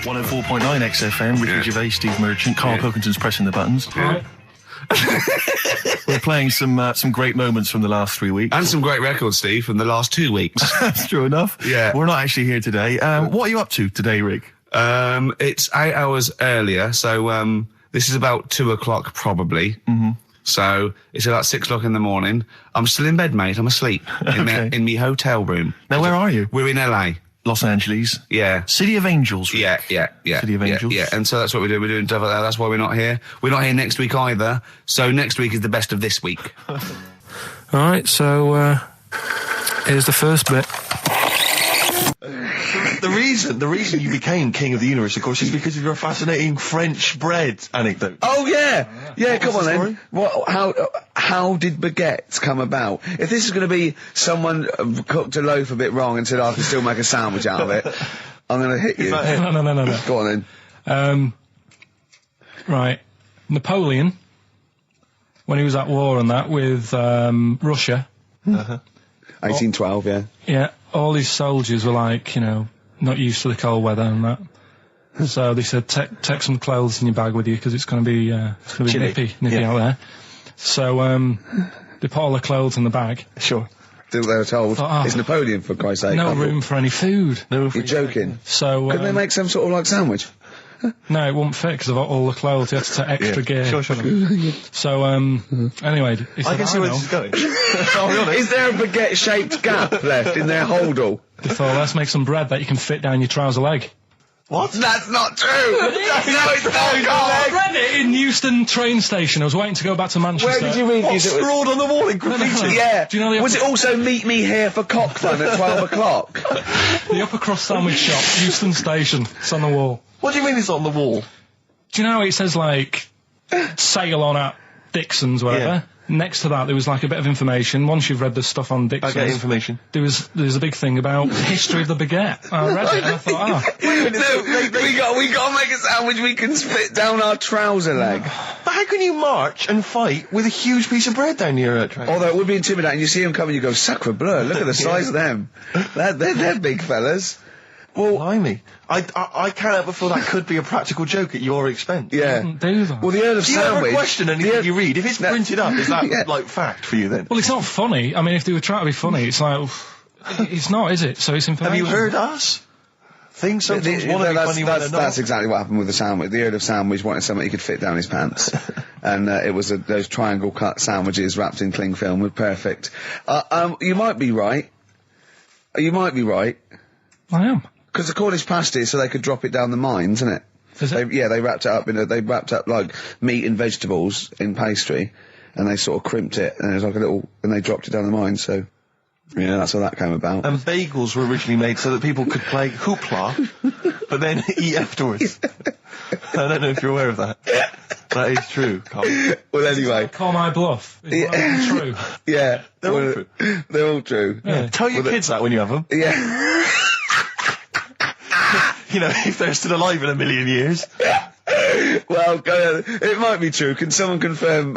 104.9 XFM, Ricky Gervais, Steve Merchant, Karl Pilkington's pressing the buttons. Yeah. We're playing some great moments from the last 3 weeks. And some great records, Steve, from the last 2 weeks. That's true enough. Yeah. We're not actually here today. What are you up to today, Rick? It's 8 hours earlier, so this is about 2 o'clock probably. Mm-hmm. So it's about 6 o'clock in the morning. I'm still in bed, mate. I'm asleep in my hotel room. Now, where are you? We're in LA. Los Angeles. Yeah. City of Angels. Rick. Yeah. City of Angels. Yeah, and so that's what we're doing. We're doing stuff like that. That's why we're not here. We're not here next week either. So next week is the best of this week. All right, so here's the first bit. The reason you became King of the Universe, of course, is because of your fascinating French bread anecdote. Oh yeah. Come on the then. How did baguettes come about? If this is going to be someone cooked a loaf a bit wrong and said, I can still make a sandwich out of it, I'm going to hit you. No. Go on then. Right. Napoleon, when he was at war and that with Russia. 1812, yeah. Yeah, all his soldiers were like, not used to the cold weather and that. So they said, take some clothes in your bag with you because it's going to be nippy out there. So they put all the clothes in the bag. Sure. They were told, it's Napoleon, for Christ's sake. No room for any food. You're joking. So couldn't they make some sort of like sandwich? No, it wouldn't fit because of all the clothes. You had to take extra gear. Sure. So, anyway, he said, I can see where this is going. I'll be honest. Is there a baguette-shaped gap left in their holdall? They thought, let's make some bread that you can fit down your trouser leg. What? That's not true! No, it's not, I Carl! read it in Euston train station. I was waiting to go back to Manchester. Where did you read this? Scrawled on the wall in graffiti. Yeah. Do you know was it also meet me here for cock fun at 12 o'clock? The upper crust sandwich shop, Euston station. It's on the wall. What do you mean it's on the wall? Do you know it says like sail on at Dixon's, whatever? Yeah. Next to that there was like a bit of information. Once you've read the stuff on Dixon's, I get information. There's a big thing about the history of the baguette. I read it and I thought, we got to make a sandwich we can split down our trouser leg. But how can you march and fight with a huge piece of bread down your train? Although it would be intimidating. You see them coming, you go, sacre bleu, look at the size of them. They're big fellas. Well, blimey. I can't help but feel that could be a practical joke at your expense. Yeah. do that. Well, the Earl of Do you ever Sandwich... question anything you read? If it's printed up, is that, like, fact for you, then? Well, it's not funny. I mean, if they were trying to be funny, it's like, it's not, is it? So it's information. Have you heard us? Things sometimes want to be funny when they're not. That's exactly what happened with the sandwich. The Earl of Sandwich wanted something he could fit down his pants. And it was those triangle cut sandwiches wrapped in cling film were perfect. You might be right. You might be right. I am. Because the Cornish pasty, so they could drop it down the mines, isn't it? Is it? They wrapped it up they wrapped up like meat and vegetables in pastry, and they sort of crimped it, and it was like and they dropped it down the mine. So, yeah, that's how that came about. And bagels were originally made so that people could play hoopla, but then eat afterwards. I don't know if you're aware of that. That is true, Carl. Well, anyway. Call my bluff. Is that true? Yeah. They're all true. They're all true. Yeah. Tell your kids that when you have them. Yeah. If they're still alive in a million years. Well, it might be true. Can someone confirm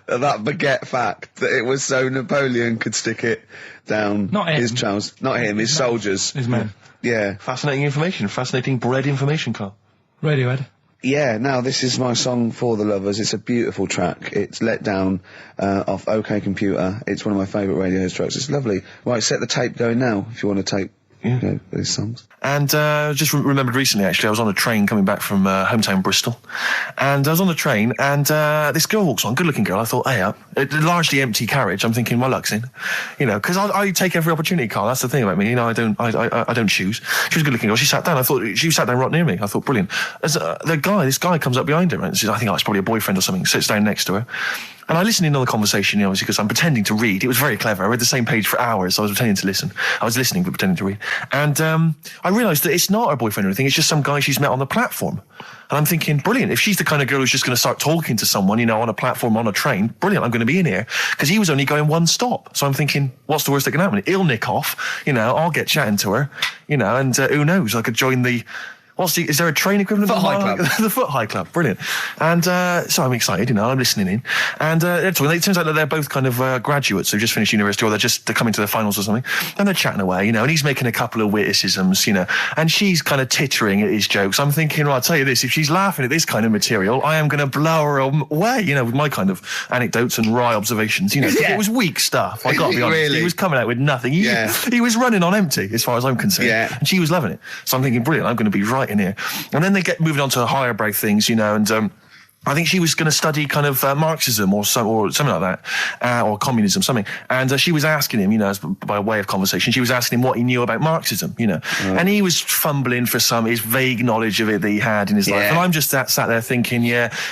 that baguette fact that it was so Napoleon could stick it down Not him. his trousers? Not him, his soldiers. His men. Yeah. Fascinating information. Fascinating bread information, Carl. Radiohead. Yeah, now this is my song for the lovers. It's a beautiful track. It's Let Down off OK Computer. It's one of my favourite Radiohead tracks. It's lovely. Right, set the tape going now if you want to tape these songs. And just remembered recently, actually, I was on a train coming back from hometown Bristol, and I was on the train, and this girl walks on, good-looking girl. I thought, hey up, a largely empty carriage. I'm thinking, my luck's in, because I take every opportunity, Carl. That's the thing about me, I don't choose. She was a good-looking girl. She sat down. I thought she sat down right near me. I thought, brilliant. As this guy comes up behind her and says, I think it's probably a boyfriend or something. Sits down next to her. And I listened in on the conversation, obviously, because I'm pretending to read. It was very clever. I read the same page for hours, so I was pretending to listen. I was listening, but pretending to read. And I realised that it's not her boyfriend or anything. It's just some guy she's met on the platform. And I'm thinking, brilliant. If she's the kind of girl who's just going to start talking to someone, on a platform, on a train, brilliant, I'm going to be in here. Because he was only going one stop. So I'm thinking, what's the worst that can happen? He'll nick off, I'll get chatting to her, and who knows? I could join the is there a train equivalent? Foot High Club. The Foot High Club, brilliant. And so I'm excited, I'm listening in. And it turns out that they're both kind of graduates who've just finished university, or they're coming to their finals or something. And they're chatting away, and he's making a couple of witticisms, and she's kind of tittering at his jokes. I'm thinking, well, I'll tell you this, if she's laughing at this kind of material, I am going to blow her away, with my kind of anecdotes and wry observations, It was weak stuff, I got to be honest. Really? He was coming out with nothing. He was running on empty, as far as I'm concerned. Yeah. And she was loving it. So I'm thinking, brilliant, I'm going to be right in here. And then they get moving on to higher brow things, and I think she was going to study kind of Marxism or something like that, or communism, something. And she was asking him, by way of conversation, she was asking him what he knew about Marxism, And he was fumbling for his vague knowledge of it that he had in his life. And I'm just sat there thinking,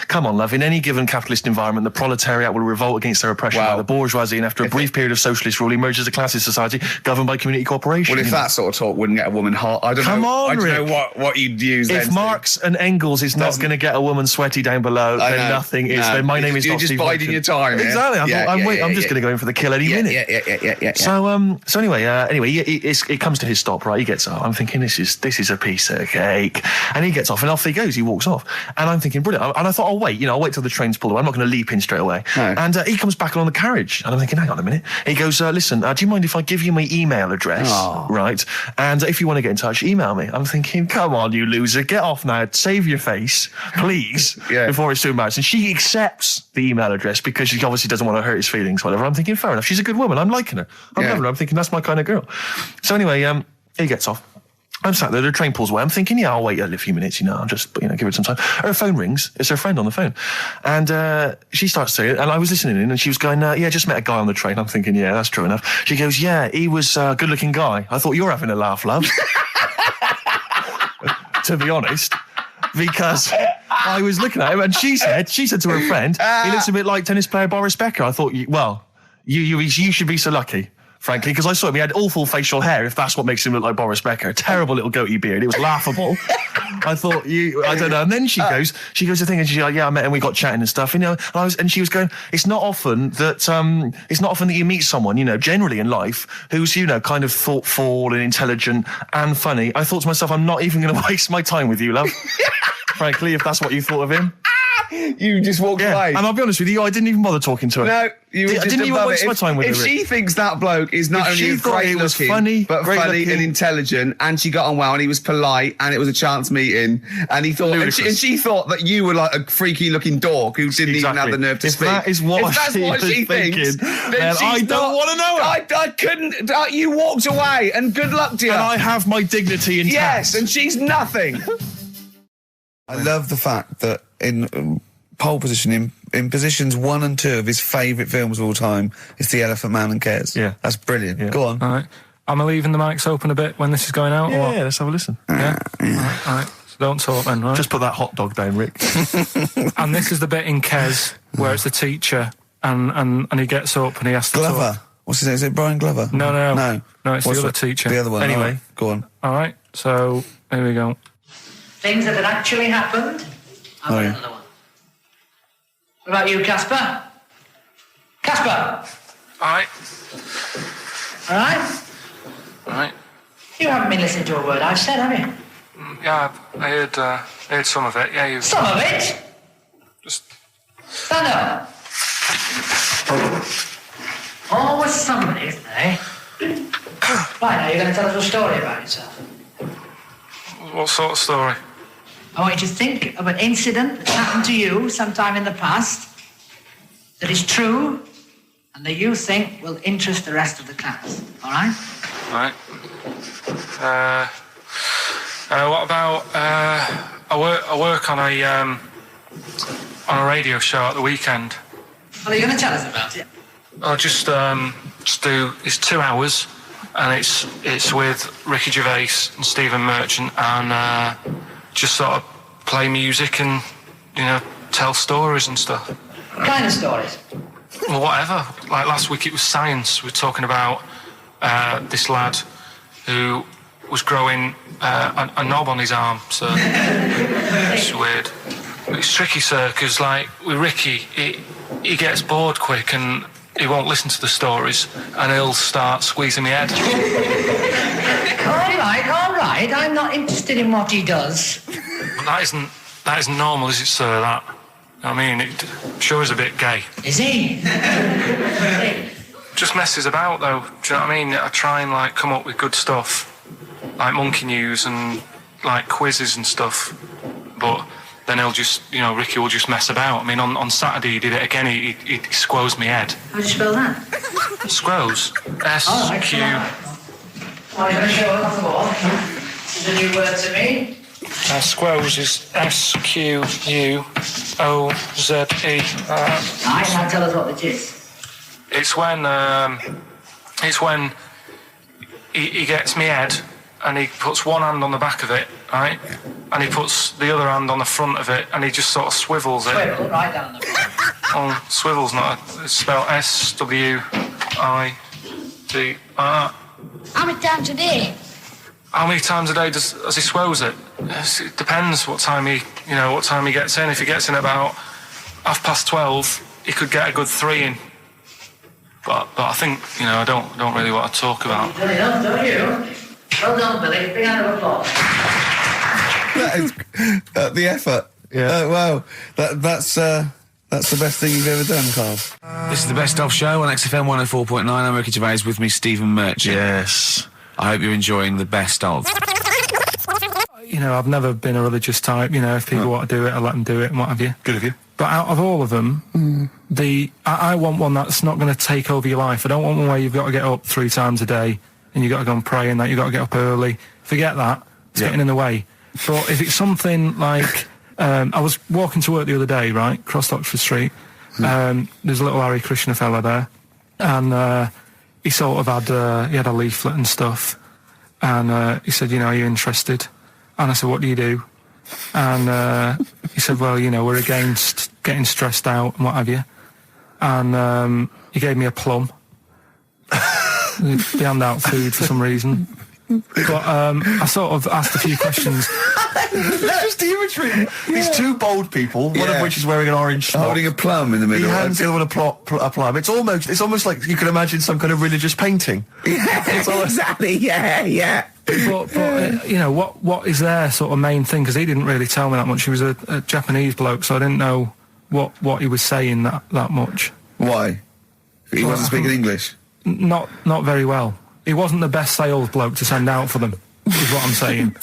come on, love, in any given capitalist environment, the proletariat will revolt against their oppression by the bourgeoisie, and after a brief period of socialist rule, emerges a classist society governed by community cooperation. Well, if that sort of talk wouldn't get a woman hot, I don't know what you'd use. If Marx and Engels is not going to get a woman sweaty down below, then nothing is. Then my name is You're not just Steve biding your time. Exactly. I'm just going to go in for the kill any minute. Yeah. So anyway, it comes to his stop. Right, he gets up. I'm thinking this is a piece of cake, and he gets off, and off he goes. He walks off, and I'm thinking brilliant. And I thought, I'll wait. I'll wait till the train's pulled away. I'm not going to leap in straight away. No. And he comes back along the carriage, and I'm thinking, hang on a minute. He goes, listen, do you mind if I give you my email address? Oh. Right, and if you want to get in touch, email me. I'm thinking, come on, you loser, get off now. Save your face, please, before it's too embarrassing. She accepts the email address because she obviously doesn't want to hurt his feelings, whatever. I'm thinking, fair enough. She's a good woman. I'm liking her. I'm loving her. I'm thinking that's my kind of girl. So anyway, he gets off. I'm sat there, the train pulls away. I'm thinking, I'll wait a few minutes, I'll just, give it some time. Her phone rings. It's her friend on the phone. And she starts saying it, and I was listening in, and she was going, just met a guy on the train. I'm thinking, that's true enough. She goes, he was a good-looking guy. I thought, you're having a laugh, love. To be honest. Because I was looking at him, and she said to her friend, he looks a bit like tennis player Boris Becker. I thought, you should be so lucky, frankly, because I saw him. He had awful facial hair, if that's what makes him look like Boris Becker. Terrible little goatee beard. It was laughable. I thought, I don't know. And then she goes to thing, and she's like, I met him, we got chatting and stuff, and she was going, it's not often that you meet someone, generally in life, who's, kind of thoughtful and intelligent and funny. I thought to myself, I'm not even going to waste my time with you, love. Frankly, if that's what you thought of him. You just walked away. And I'll be honest with you, I didn't even bother talking to her. No, you were just I didn't even waste my time with her. If she thinks that bloke is not only great looking, but funny and intelligent, and she got on well, and he was polite, and it was a chance meeting, and he thought, and she thought that you were like a freaky looking dork who didn't even have the nerve to speak. If that's what she thinks, then I don't want to know it. I couldn't. You walked away, and good luck to you. And I have my dignity intact. Yes, and she's nothing. I love the fact that in pole position, in positions 1 and 2 of his favourite films of all time, is The Elephant Man and Kes. Yeah. That's brilliant. Yeah. Go on. All right. Am I leaving the mics open a bit when this is going out? Yeah, let's have a listen. Yeah? All right. So don't talk then, right? Just put that hot dog down, Rick. And this is the bit in Kes where it's the teacher and he gets up and he has to Glover. talk. What's his name? Is it Brian Glover? No, it's the other teacher. The other one. Anyway. Right. Go on. All right. So, here we go. Things that had actually happened. I've got another one. What about you, Casper? Casper! All right. All right? All right. You haven't been listening to a word I've said, have you? Yeah, I heard some of it. Yeah, you. Some of it? Just. Stand up. Always somebody, isn't there? Right, now you're going to tell us a story about yourself. What sort of story? I want you to think of an incident that happened to you sometime in the past that is true and that you think will interest the rest of the class. All right? Right. What about I work on a radio show at the weekend. Well, are you going to tell us about it? I'll just do. It's 2 hours, and it's with Ricky Gervais and Stephen Merchant, and just sort of play music and tell stories and stuff. What kind of stories? Well, whatever. Like last week, it was science. We were talking about this lad who was growing a knob on his arm. So it's weird. It's tricky, sir, because like with Ricky, he gets bored quick and he won't listen to the stories, and he'll start squeezing my head. All right. I'm not interested in what he does. That isn't normal, is it, sir? That. I mean, it sure is a bit gay. Is he? Just messes about, though. Do you know what I mean? I try and, like, come up with good stuff, like monkey news and, like, quizzes and stuff. But then he'll just, you know, Ricky will just mess about. I mean, on Saturday he did it again. He squoze me head. How do you spell that? Squoze. S-Q... Oh, you're going to show it off the wall? This is a new word to me. Squoze is S-Q-U-O-Z-E. Nice, now tell us what it is. It's when he gets me head and he puts one hand on the back of it, right? And he puts the other hand on the front of it and he just sort of swivels it. Swivel, right down the front. Oh, swivel's not, it's spelled S-W-I-D-R. How many times a day? How many times a day does he swells it? It depends what time he gets in. If he gets in about 12:30, he could get a good 3 in. But I think, you know, I don't really want to talk about. You've done enough, don't you? Well done, Billy. Big round of applause. That is the effort. Yeah. Wow. That's the best thing you've ever done, Karl. This is the Best Of Show on XFM 104.9. I'm Ricky Gervais, with me Stephen Merchant. Yes. I hope you're enjoying the Best Of. You know, I've never been a religious type. You know, if people want to do it, I let them do it and what have you. Good of you. But out of all of them, I want one that's not going to take over your life. I don't want one where you've got to get up 3 times a day and you've got to go and pray and that, you've got to get up early. Forget that. It's getting in the way. But if it's something like... I was walking to work the other day, right, across Oxford Street. There's a little Hare Krishna fella there. And he sort of had a leaflet and stuff. And he said, you know, are you interested? And I said, what do you do? And he said, well, you know, we're against getting stressed out and what have you. And he gave me a plum. They hand out food for some reason. But I sort of asked a few questions. That's just the imagery. These two bold people, one of which is wearing an orange smock, Holding a plum in the middle. He hands the other one a plum. It's almost like you can imagine some kind of religious painting. Exactly. Yeah. But you know, what is their sort of main thing? Because he didn't really tell me that much. He was a Japanese bloke, so I didn't know what he was saying that much. Why? He wasn't speaking English? Not very well. He wasn't the best sales bloke to send out for them, is what I'm saying.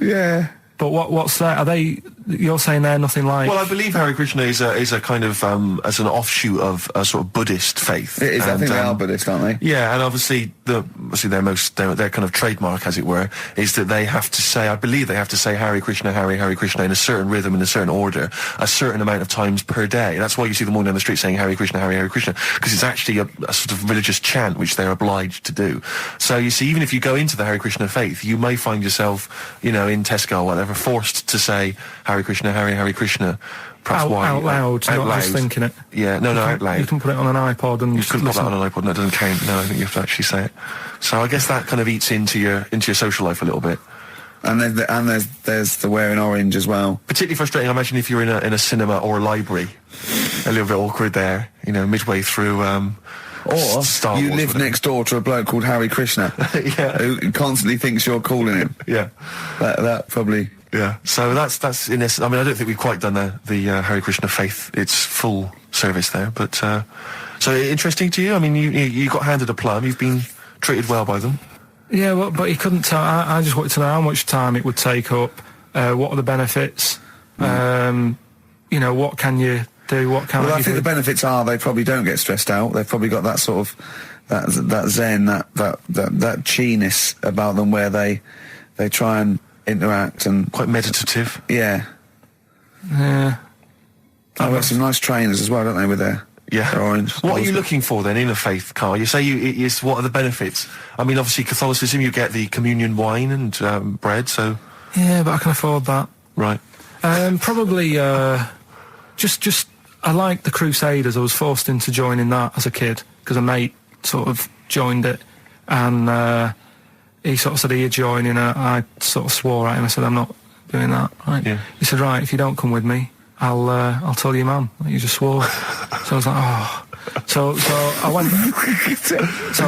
Yeah. But what's that? Are they? You're saying they're nothing like? Well, I believe Hare Krishna is a kind of as an offshoot of a sort of Buddhist faith. It is. I think they are Buddhist, aren't they? Yeah, and obviously their kind of trademark, as it were, is that they have to say. I believe they have to say Hare Krishna, Hare Krishna in a certain rhythm, in a certain order, a certain amount of times per day. That's why you see them walking down the street saying Hare Krishna, Hare Krishna, because it's actually a sort of religious chant which they're obliged to do. So you see, even if you go into the Hare Krishna faith, you may find yourself, you know, in Tesco or whatever, forced to say Hare Krishna, Hare Krishna. Perhaps out loud, not just thinking it. Yeah, no, out loud. You can put it on an iPod and you couldn't put that on an iPod. No, it doesn't count. No, I think you have to actually say it. So I guess that kind of eats into your social life a little bit. And there's the wearing orange as well. Particularly frustrating, I imagine, if you're in a cinema or a library. A little bit awkward there, you know, midway through. Or Star you Wars, live whatever. next door to a bloke called Hare Krishna, Yeah. who constantly thinks you're calling him. Yeah. That probably. Yeah, so that's in this. I mean, I don't think we've quite done the Hare Krishna faith its full service there, but so interesting to you. I mean, you got handed a plum. You've been treated well by them. Yeah, well, but he couldn't tell. I just wanted to know how much time it would take up. What are the benefits? You know, what can you do? What can Well, I you think do? the benefits are they probably don't get stressed out. They've probably got that sort of that zen, that chi-ness about them, where they try and interact and Quite meditative. yeah. Yeah. I've got some nice trainers as well, don't they, with their orange. What are you looking for then in a faith, Karl? You say what are the benefits? I mean, obviously Catholicism, you get the communion wine and bread, so... Yeah, but I can afford that. Right. Probably, just I like the Crusaders. I was forced into joining that as a kid because a mate sort of joined it, and he sort of said he'd join, and I sort of swore at him. I said, I'm not doing that. Right? Yeah. He said, right, if you don't come with me, I'll tell your mum that you just swore. So I was like, oh. So I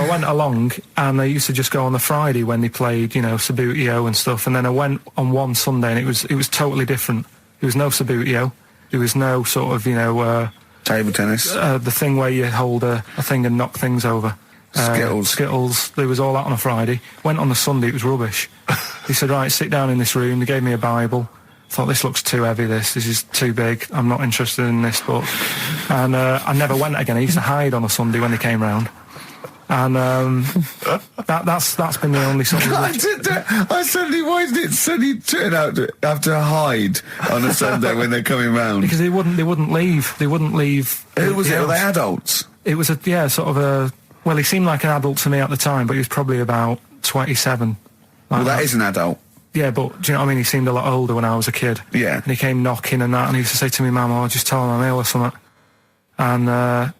went along, and they used to just go on the Friday when they played, you know, Subbuteo and stuff. And then I went on one Sunday, and it was totally different. There was no Subbuteo. There was no sort of, you know, Table tennis. the thing where you hold a thing and knock things over. Skittles. There was all that on a Friday. Went on the Sunday, it was rubbish. He said, right, sit down in this room. They gave me a Bible. Thought, this looks too heavy, this is too big. I'm not interested in this book. And I never went again. I used to hide on a Sunday when they came round. And that's been the only sort of... why did it suddenly turn out to have to hide on a Sunday when they're coming round? Because they wouldn't leave. They wouldn't leave. Who was it? Were they adults? It was sort of a... Well, he seemed like an adult to me at the time, but he was probably about 27. Well, that is an adult. Yeah, but do you know what I mean? He seemed a lot older when I was a kid. Yeah. And he came knocking and that, and he used to say to me, Mum, I'll just tell him I'm ill or something. And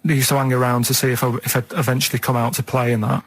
he used to hang around to see if I'd eventually come out to play and that.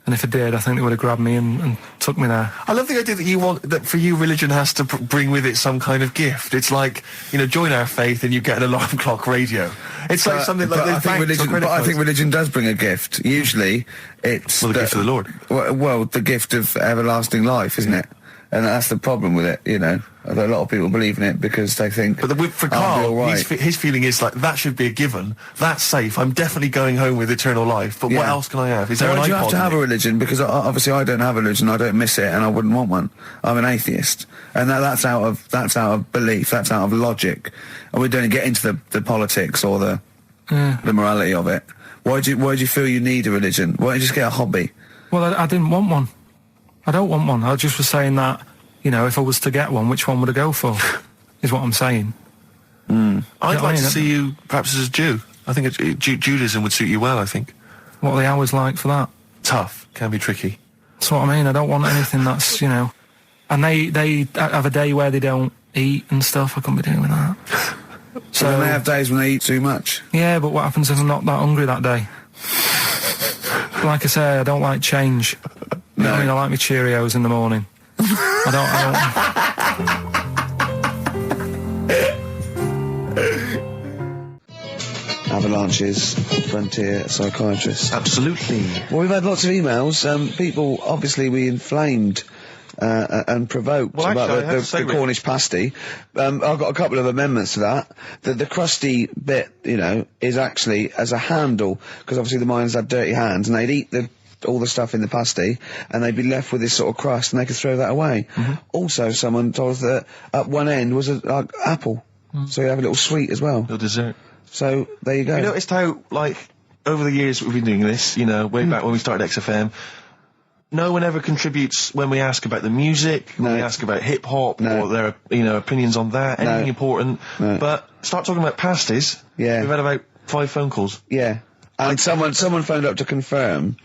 And if I did, I think they would have grabbed me and took me there. I love the idea that for you, religion has to bring with it some kind of gift. It's like, you know, join our faith and you get an alarm clock radio. It's like something like I think religion does bring a gift. Usually, it's the gift of the Lord. Well, the gift of everlasting life, isn't it? And that's the problem with it, you know. A lot of people believe in it because they think... But for Karl, his feeling is like, that should be a given. That's safe. I'm definitely going home with eternal life. But what else can I have? Is there an iPod? Why do you have to have a religion? Because obviously I don't have a religion. I don't miss it, and I wouldn't want one. I'm an atheist, and that's out of belief. That's out of logic. And we don't get into the politics or the morality of it. Why do you feel you need a religion? Why don't you just get a hobby? Well, I didn't want one. I don't want one. I just was saying that, you know, if I was to get one, which one would I go for? Is what I'm saying. I'd like to see you perhaps as a Jew. I think Judaism would suit you well, I think. What are the hours like for that? Tough. Can be tricky. That's what I mean. I don't want anything that's, you know... And they have a day where they don't eat and stuff. I couldn't be doing that. So then they have days when they eat too much? Yeah, but what happens if I'm not that hungry that day? Like I say, I don't like change. You know what I mean? I like my Cheerios in the morning. I don't... Avalanche's Frontier Psychiatrist. Absolutely. Well, we've had lots of emails. People, obviously, we inflamed and provoked about the Cornish pasty. I've got a couple of amendments to that. The crusty bit, you know, is actually as a handle, because obviously the miners had dirty hands, and they'd eat all the stuff in the pasty, and they'd be left with this sort of crust, and they could throw that away. Also, someone told us that at one end was an apple, so you have a little sweet as well. Little dessert. So, there you go. You noticed how, like, over the years we've been doing this, you know, way back when we started XFM, no one ever contributes when we ask about the music, when we ask about hip-hop, or their, you know, opinions on that, anything important. But start talking about pasties. Yeah. We've had about 5 phone calls. Yeah. And someone phoned up to confirm.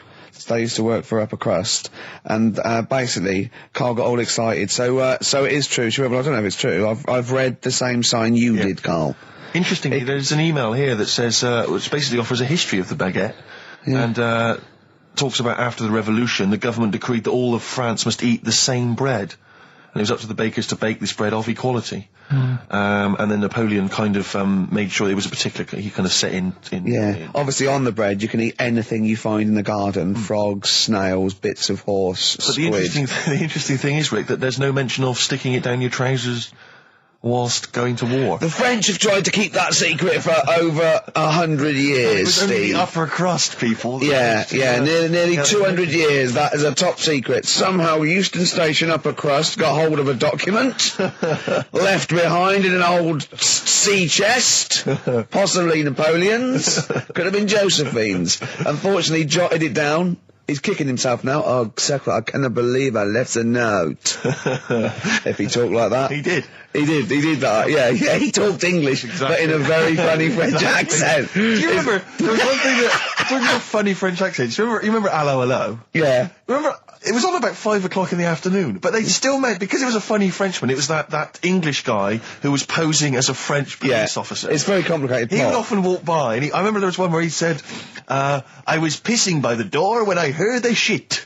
They used to work for Upper Crust, and basically Karl got all excited. So it is true. Well, I don't know if it's true. I've read the same sign you did, Karl. Interestingly, there's an email here that says, which basically offers a history of the baguette, and talks about after the revolution, the government decreed that all of France must eat the same bread, and it was up to the bakers to bake this bread of equality. And then Napoleon kind of made sure it was a particular, he kind of set in obviously on the bread you can eat anything you find in the garden, frogs, snails, bits of horse, but squid. The interesting thing is, Rick, that there's no mention of sticking it down your trousers whilst going to war. The French have tried to keep that secret for over 100 years, it was only Steve. the upper crust people. Nearly 200 years, that is a top secret. Somehow Euston Station Upper Crust got hold of a document, left behind in an old sea chest, possibly Napoleon's, could have been Josephine's. Unfortunately, jotted it down. He's kicking himself now. Oh, Secretary, I cannot believe I left a note. If he talked like that. He did. He did that. Yeah, he talked English, but in a very funny French accent. Do you remember, there was one thing that, talking about funny French accents, you remember Allo Allo? Yeah. Remember, it was on about 5 o'clock in the afternoon, but they still made, because it was a funny Frenchman, it was that English guy who was posing as a French police officer. It's very complicated plot. He would often walk by, and I remember there was one where he said, I was pissing by the door when I heard they shit.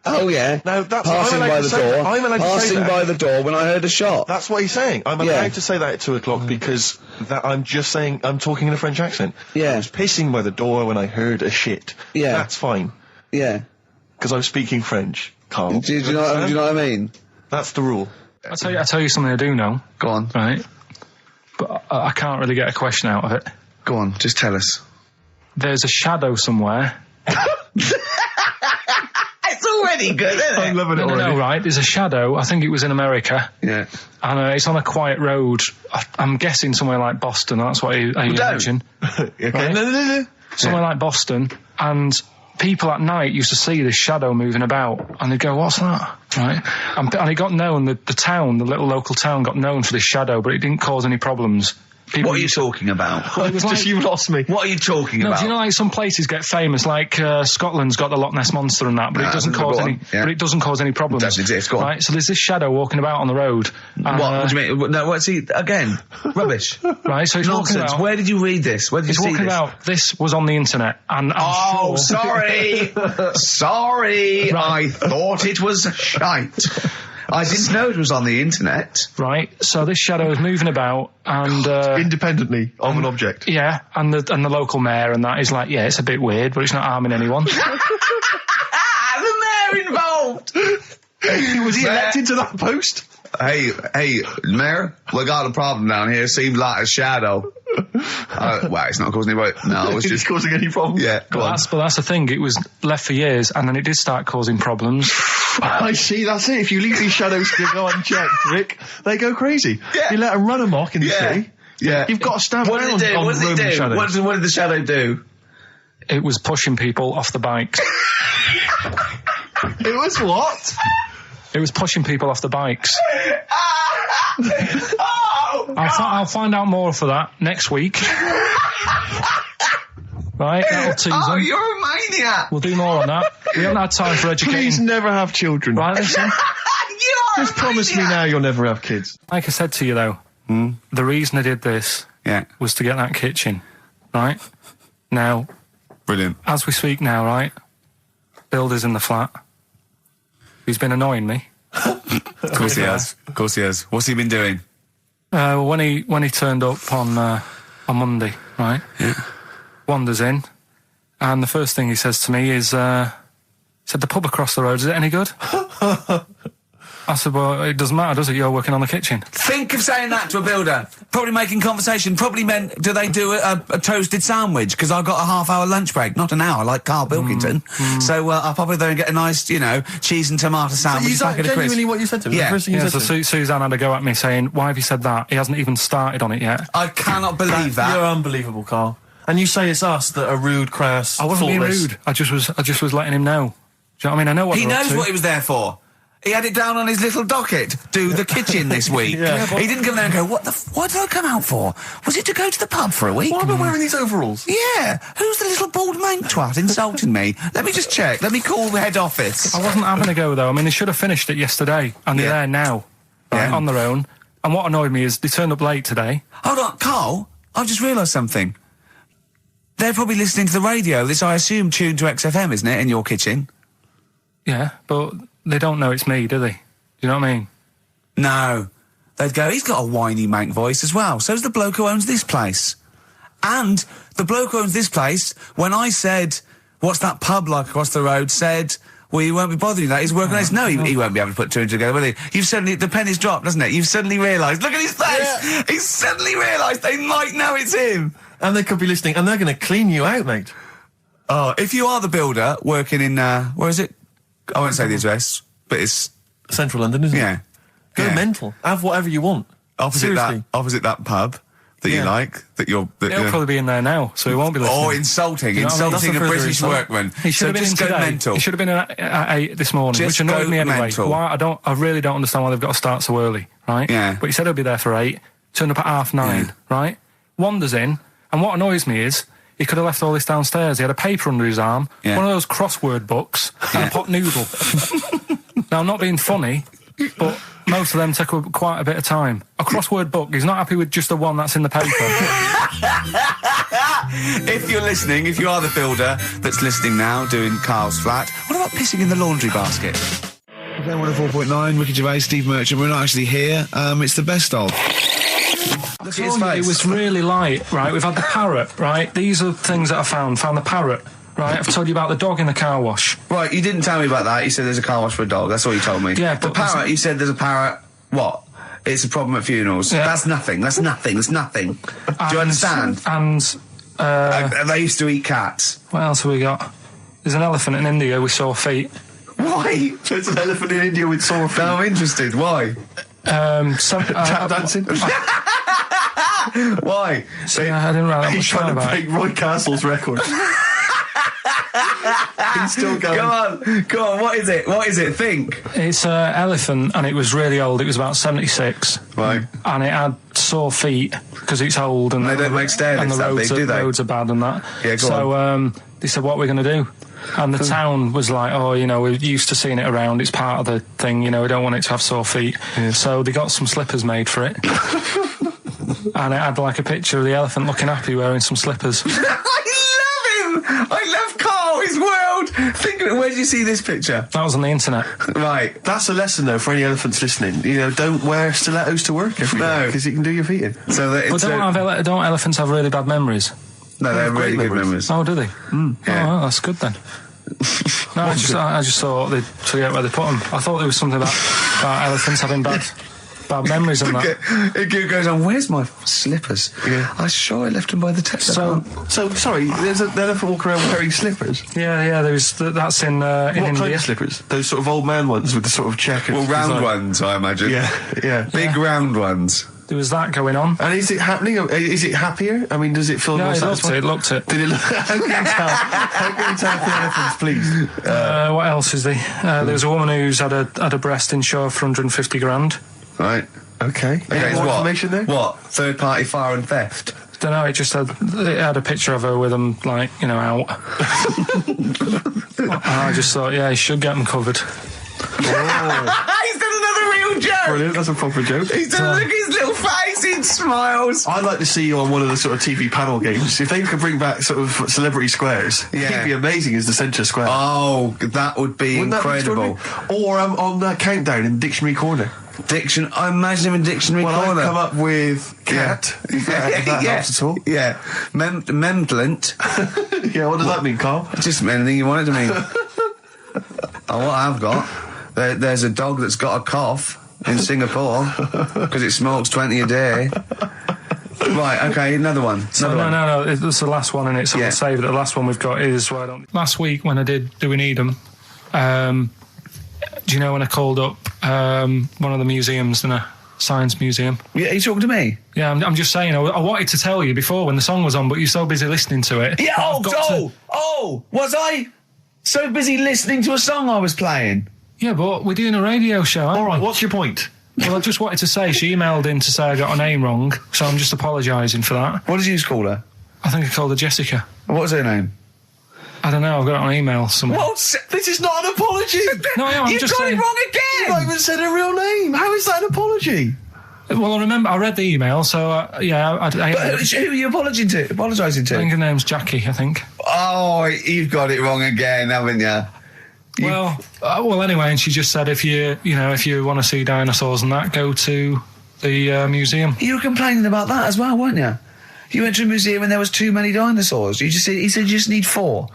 Oh yeah. Now, that's passing I'm allowed by to the say door. that. I'm allowed to say Passing that. by the door when I heard a shot. That's what he's saying. I'm allowed to say that at 2 o'clock because I'm just saying I'm talking in a French accent. Yeah. I was pissing by the door when I heard a shit. Yeah. That's fine. Yeah. Because I'm speaking French, Carl. Do you know what I mean? That's the rule. I'll tell you something I do know. Go on. Right? But I can't really get a question out of it. Go on. Just tell us. There's a shadow somewhere. It's already good, isn't it? I'm loving it already. No, right. There's a shadow. I think it was in America. Yeah. And it's on a quiet road. I'm guessing somewhere like Boston. That's what you mentioned. Okay. Right? No. Somewhere like Boston. And people at night used to see this shadow moving about. And they'd go, what's that? Right? And it got known, the town, the little local town got known for this shadow, but it didn't cause any problems. What are you talking about? Well, it was like, You lost me. What are you talking about? do you know, like some places get famous, like Scotland's got the Loch Ness Monster and that, but it doesn't cause any. Yeah. But it doesn't cause any problems. It doesn't exist. Go on. Right. So there's this shadow walking about on the road. And, What do you mean? No, what's he again? Rubbish. Right. So it's walking Nonsense. about. Where did you read this? Where did you It's see walking this? about. This was on the internet, and I'm sure. Sorry. Sorry. Right. I thought it was shite. I didn't know it was on the internet. Right. So this shadow is moving about, and Independently of an object. yeah, and the local mayor and that is like, yeah, it's a bit weird, but it's not harming anyone. The mayor involved. Was he elected to that post? Hey, mayor, we got a problem down here. Seems like a shadow. Well, it's not causing any. No, it was Is just it causing any problems? Yeah, go on. But that's the thing. It was left for years, and then it did start causing problems. I see, that's it. If you leave these shadows to go unchecked, Rick, they go crazy. Yeah. You let them run amok in the city. Yeah. You've got to stand What did it do? on What did it Roman do? shadows. What did the shadow do? It was pushing people off the bikes. It was what? It was pushing people off the bikes. Oh, I'll find out more for that next week. Right, that'll tease oh, them. you're a maniac. We'll do more on that. We haven't had time for educating. Please never have children. Right, listen. You're Just promise me now you'll never have kids. Like I said to you, though, the reason I did this was to get that kitchen. Right? Now, Brilliant. as we speak now, right, Builder's in the flat. He's been annoying me. Of course he has. Of course he has. What's he been doing? When he turned up on Monday, right? Yeah. Wanders in, and the first thing he says to me is, said, the pub across the road, is it any good? I said, well, it doesn't matter, does it? You're working on the kitchen. Think of saying that to a builder. Probably making conversation. Probably meant, do they do a toasted sandwich? Because I've got a half-hour lunch break, not an hour, like Karl Pilkington. So I'll probably go and get a nice, cheese and tomato sandwich. Is that genuinely what you said to me? Yeah. The first thing you Yeah, said so to me? Suzanne had a go at me saying, why have you said that? He hasn't even started on it yet. I cannot believe that. You're unbelievable, Carl. And you say it's us that are rude, crass, I wasn't being thoughtless. rude. I just was letting him know. Do you know what I mean? I know what He they're up knows to. what he was there for. He had it down on his little docket. Do the kitchen this week. Yeah, but- He didn't come there and go, what did I come out for? Was it to go to the pub for a week? Why am I wearing these overalls? Yeah. Who's the little bald mank twat insulting me? Let me just check. Let me call the head office. I wasn't having a go, though. I mean, they should have finished it yesterday, and they're Yeah. there now, right, Yeah. on their own. And what annoyed me is they turned up late today. Hold on, Carl. I've just realised something. They're probably listening to the radio. This, I assume, tuned to XFM, isn't it, in your kitchen? Yeah, but they don't know it's me, do they? Do you know what I mean? No. They'd go, he's got a whiny mank voice as well. So's the bloke who owns this place. And the bloke who owns this place, when I said, what's that pub like across the road, said, well, you won't be bothering you that. He's working on this. No, he won't be able to put two and two together, will he? You've suddenly, the penny's dropped, doesn't it? You've suddenly realised. Look at his face! Yeah. He's suddenly realised they might know it's him. And they could be listening, and they're going to clean you out, mate. Oh, if you are the builder working in, where is it? I won't say the address, but it's, Central London, isn't yeah. it? Go Yeah. mental. Have whatever you want. Opposite Seriously. that pub that you Yeah. like, that you're... That He'll probably be in there now, so he won't be listening. Oh, insulting You know what I mean? insulting That's a a further British insult. workman. He should So have been in just go today. mental. He should have been at 8 this morning, Just which annoyed go me anyway. mental. Why? I really don't understand why they've got to start so early, right? Yeah. But he said he'll be there for 8, turned up at 9:30, right? Wanders in, and what annoys me is he could have left all this downstairs. He had a paper under his arm, Yeah. one of those crossword books, and a pot noodle. Now, I'm not being funny, but most of them take quite a bit of time. A crossword book, he's not happy with just the one that's in the paper. If you're listening, if you are the builder that's listening now, doing Karl's flat, what about Stop pissing in the laundry basket. Okay, 104.9, Ricky Gervais, Steve Merchant. We're not actually here. It's the best of. Look at his face. It was really light, right? We've had the parrot, right? These are things that I found. Found the parrot, right? I've told you about the dog in the car wash. Right, you didn't tell me about that. You said there's a car wash for a dog. That's all you told me. Yeah, the but parrot, you said there's a parrot. What? It's a problem at funerals. Yeah. That's nothing. That's nothing. That's nothing. Do you understand? And They used to eat cats. what else have we got? There's an elephant in India with sore feet. Why? There's an elephant in India with sore feet. No, I'm interested. Why? Tap dancing. Why? I didn't write that He's much down trying to about break it. Roy Castle's record. He's still going. Go on. What is it? What is it? Think. It's an elephant, and it was really old. It was about 76. Right. And it had sore feet because it's old, and They don't make stair and lifts the that roads, big, do they? roads are bad and that. Yeah, go so they said, what are we going to do? And the town was like, oh, you know, we're used to seeing it around. It's part of the thing, you know, we don't want it to have sore feet. Yeah. So they got some slippers made for it. And it had like a picture of the elephant looking happy wearing some slippers. I love him. I love Carl. His world. Think of it. Where did you see this picture? That was on the internet. Right. That's a lesson, though, for any elephants listening. You know, don't wear stilettos to work every day because it can do your feet in. So that But don't elephants have really bad memories? No, they have really great good memories. Oh, do they? Yeah. Oh, well, that's good then. No, I just thought they'd forget where they put them. I thought there was something about elephants having bad memories and that. It goes on, where's my slippers? Yeah. I'm sure I left them by the table. So sorry, there's an elephant walking around wearing slippers. Yeah, that's in What India. kind of slippers? Those sort of old man ones with the sort of check. Well, round ones, I imagine. Yeah. Big round ones. There was that going on. And is it happening? Is it happier? I mean, does it feel No, more it satisfying? looked it. Did it look? How can you tell? How can you tell for elephants, please? What else is there? There was a woman who's had a breast insured for 150 grand. Right. Okay. Any more information there? What? Third party fire and theft? Don't know. It had a picture of her with them, like, you know, out. I just thought, yeah, he should get them covered. Oh. He's done another real joke. Brilliant, that's a proper joke. He's done look at his little face, he smiles. I'd like to see you on one of the sort of TV panel games. If they could bring back sort of celebrity squares, he'd be amazing as the centre square. Oh, that would be Wouldn't incredible. That be or on Countdown in Dictionary Corner. I imagine him in Dictionary Corner. I'd come up with cat. If that helps at all. Yeah. Memblant. Yeah, what does that mean, Carl? Just anything you want it to mean. What I've got, there's a dog that's got a cough in Singapore because it smokes 20 a day. Right, okay, another one. No, it's the last one in it, so we'll save it. The last one we've got is last week when I did Do We Need 'Em, do you know when I called up one of the museums in a science museum? Yeah, you talking to me? Yeah, I'm just saying, I wanted to tell you before when the song was on, but you're so busy listening to it. Yeah, was I so busy listening to a song I was playing? Yeah, but we're doing a radio show, aren't we? All right, what's your point? Well, I just wanted to say, she emailed in to say I got her name wrong, so I'm just apologising for that. What did you call her? I think I called her Jessica. What was her name? I don't know, I've got it on email somewhere. This is not an apology. No, I'm You've just got saying. it wrong again! You've not even said her real name. How is that an apology? Well, I remember, I read the email, so, I Who are you apologising to? think her name's Jackie, I think. Oh, you've got it wrong again, haven't you? Well, anyway, and she just said if you want to see dinosaurs and that, go to the museum. You were complaining about that as well, weren't you? You went to a museum and there was too many dinosaurs. He said you just need 4.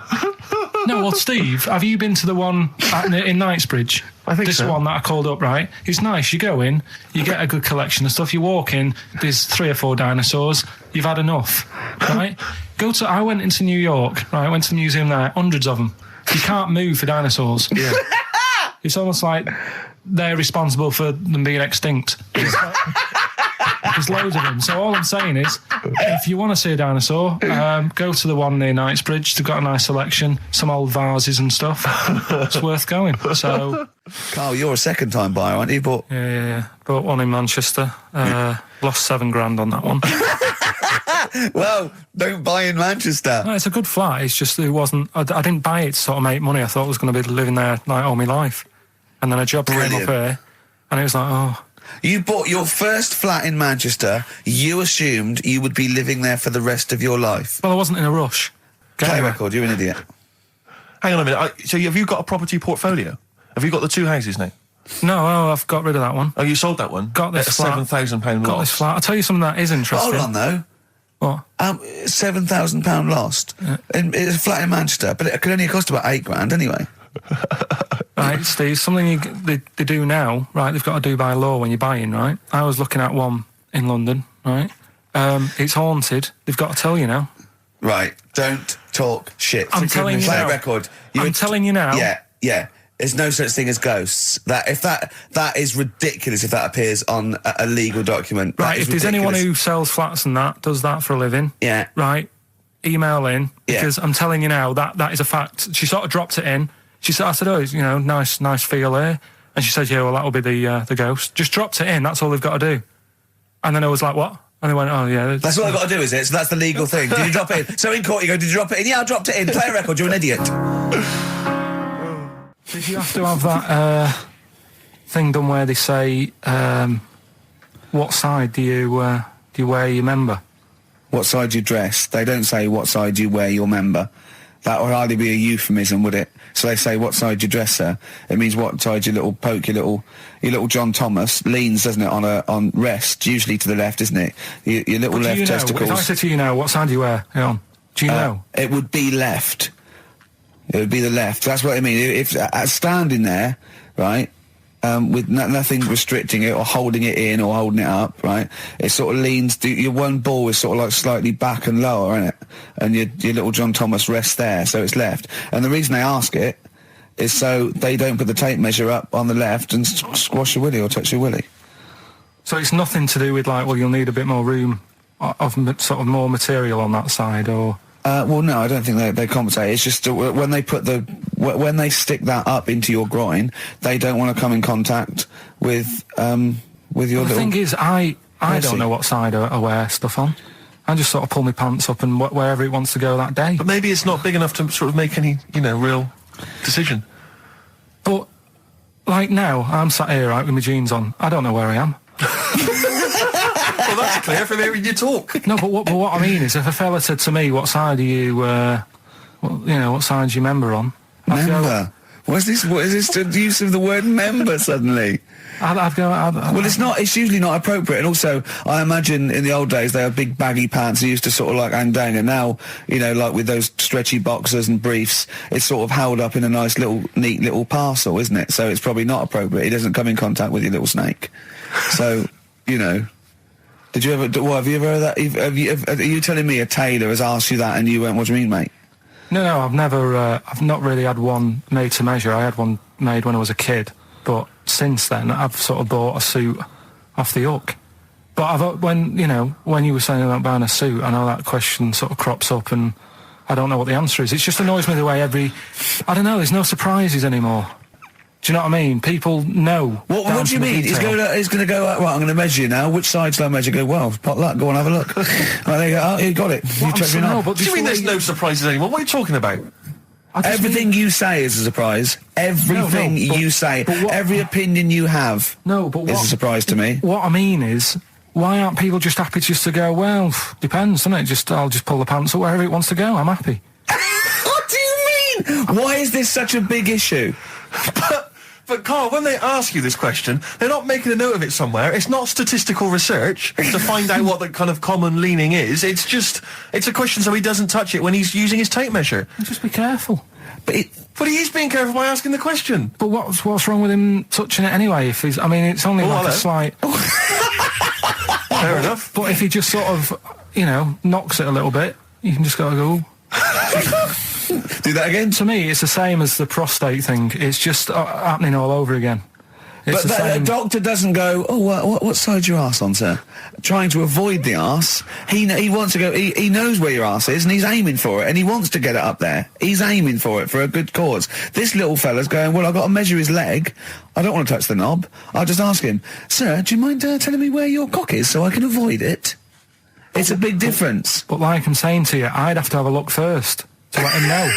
No, well, Steve, have you been to the one in Knightsbridge? I think this so. one that I called up, right? It's nice. You go in, you get a good collection of stuff. You walk in, there's 3 or 4 dinosaurs. You've had enough, right? I went into New York, right? I went to the museum there, hundreds of them. You can't move for dinosaurs. Yeah. It's almost like they're responsible for them being extinct. There's loads of them. So all I'm saying is, if you want to see a dinosaur, go to the one near Knightsbridge. They've got a nice selection, some old vases and stuff. It's worth going. So, Carl, you're a second-time buyer, aren't you? But yeah. Bought one in Manchester. Lost £7,000 on that one. Well, don't buy in Manchester. No, it's a good flat. It's just it wasn't. I didn't buy it to sort of make money. I thought I was going to be living there like all my life, and then a job came up here, and it was like, oh. You bought your first flat in Manchester. You assumed you would be living there for the rest of your life. Well, I wasn't in a rush. Play record. You're an idiot. Hang on a minute. So have you got a property portfolio? Have you got the 2 houses now? No, I've got rid of that one. Oh, you sold that one? Got this at flat. £7,000 Got loss. this flat. I'll tell you something that is interesting. Hold on, though. What? £7,000 lost. Yeah. It's a flat in Manchester, but it could only cost about £8,000 anyway. Right, Steve, something they do now, right, they've got to do by law when you're buying, right? I was looking at one in London, right? It's haunted. They've got to tell you now. Right, don't talk shit. I'm telling you Play now. a record. I'm telling you now. Yeah. There's no such thing as ghosts. That is ridiculous if that appears on a legal document. Right, if there's anyone who sells flats and does that for a living, yeah, right, email in, because I'm telling you now, that is a fact. She sort of dropped it in. I said, oh, you know, nice feel here. And she said, yeah, well, that'll be the ghost. Just dropped it in, that's all they've got to do. And then I was like, what? And they went, oh, yeah. That's all I've got to do, is it? So that's the legal thing. Did you drop it in? So in court you go, did you drop it in? Yeah, I dropped it in. Play a record, you're an idiot. Did you have to have that thing done where they say, what side do you wear your member? What side you dress? They don't say what side you wear your member. That would hardly be a euphemism, would it? So they say what side you dress, sir. It means what side your little John Thomas leans, doesn't it, on rest, usually to the left, isn't it? Your little left testicles. If I said to you now, what side do you wear? Hang on. Do you know? It would be left. It would be the left. That's what I mean. If standing there, right, with nothing restricting it or holding it in or holding it up, right, it sort of leans. Your one ball is sort of like slightly back and lower, isn't it? And your little John Thomas rests there, so it's left. And the reason they ask it is so they don't put the tape measure up on the left and squash your willy or touch your willy. So it's nothing to do with like, well, you'll need a bit more room of sort of more material on that side, or. Well, no, I don't think they compensate. It's just when they put when they stick that up into your groin, they don't want to come in contact with your little. The thing is, I don't know what side I wear stuff on. I just sort of pull my pants up and wherever it wants to go that day. But maybe it's not big enough to sort of make any, real decision. But like now, I'm sat here right with my jeans on. I don't know where I am. Well, that's clear from hearing you talk. No, but what I mean is, if a fella said to me, "What side are you? What side's your member on?" Member. What is this? What is this? The use of the word member suddenly? I'd go. Well, it's not. It's usually not appropriate. And also, I imagine in the old days they had big baggy pants. They used to sort of like hang down. And now, like with those stretchy boxers and briefs, it's sort of held up in a nice neat little parcel, isn't it? So it's probably not appropriate. It doesn't come in contact with your little snake. So, Did you ever? What have you ever heard that? Are you telling me a tailor has asked you that and you went, "What do you mean, mate?" No, I've never. I've not really had one made to measure. I had one made when I was a kid, but since then I've sort of bought a suit off the hook. But when you were saying about buying a suit, I know that question sort of crops up, and I don't know what the answer is. It just annoys me the way I don't know. There's no surprises anymore. Do you know what I mean? People know. What do you mean? He's going to go, right, I'm going to measure you now. Which side shall I measure? Go, well, pot luck, go and have a look. Right, there you go. Oh, you got it. You checked me out. What do you mean there's no surprises anymore? What are you talking about? Everything you say is a surprise. Everything you say, every opinion you have is a surprise to me. What I mean is, why aren't people just happy just to go, well, depends, doesn't it? I'll just pull the pants up wherever it wants to go. I'm happy. What do you mean? Why is this such a big issue? But Karl, when they ask you this question, they're not making a note of it somewhere. It's not statistical research to find out what the kind of common leaning is. It's a question so he doesn't touch it when he's using his tape measure. Just be careful. But he is being careful by asking the question. But what's wrong with him touching it anyway? It's only like a slight. Fair enough. But if he just sort of, knocks it a little bit, you can just go. Do that again? To me, it's the same as the prostate thing. It's just happening all over again. But the doctor doesn't go, oh, what side's your arse on, sir? Trying to avoid the arse. He wants to go, he knows where your arse is and he's aiming for it and he wants to get it up there. He's aiming for it for a good cause. This little fella's going, well, I've got to measure his leg. I don't want to touch the knob. I'll just ask him, sir, do you mind telling me where your cock is so I can avoid it? It's a big difference. But like I'm saying to you, I'd have to have a look first to let him know.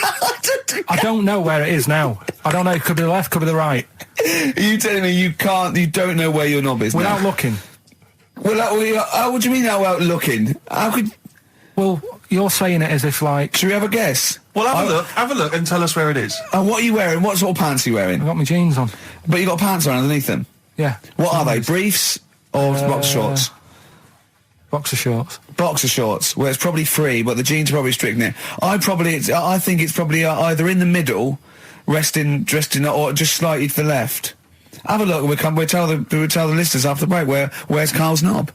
I don't know where it is now. I don't know. It could be the left, could be the right. Are you telling me you don't know where your knob is without now? looking? Well, what do you mean without looking? How could... Well, you're saying it as if like... Should we have a guess? Well, have a look and tell us where it is. What are you wearing? What sort of pants are you wearing? I've got my jeans on. But you got pants on underneath them? Yeah. What are they? Briefs or boxer shorts? Boxer shorts. Boxer shorts. Well, it's probably free, but the jeans are probably strict knit. I think it's probably either in the middle, dressed in, or just slightly to the left. Have a look. We'll tell the listeners after the break where's Karl's knob.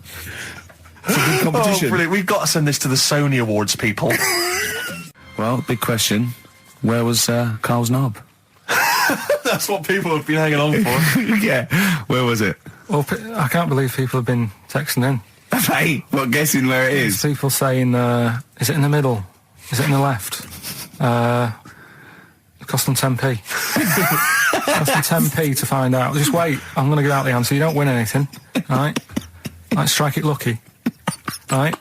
It's a good competition. Oh, brilliant! We've got to send this to the Sony Awards people. Well, big question. Where was Karl's knob? That's what people have been hanging on for. Yeah. Where was it? Well, I can't believe people have been texting in. Hey, what, guessing where it is? People saying, is it in the middle? Is it in the left? It cost them 10p. It cost them 10p to find out. Just wait, I'm going to give out the answer. You don't win anything, right? Like, strike it lucky. Right?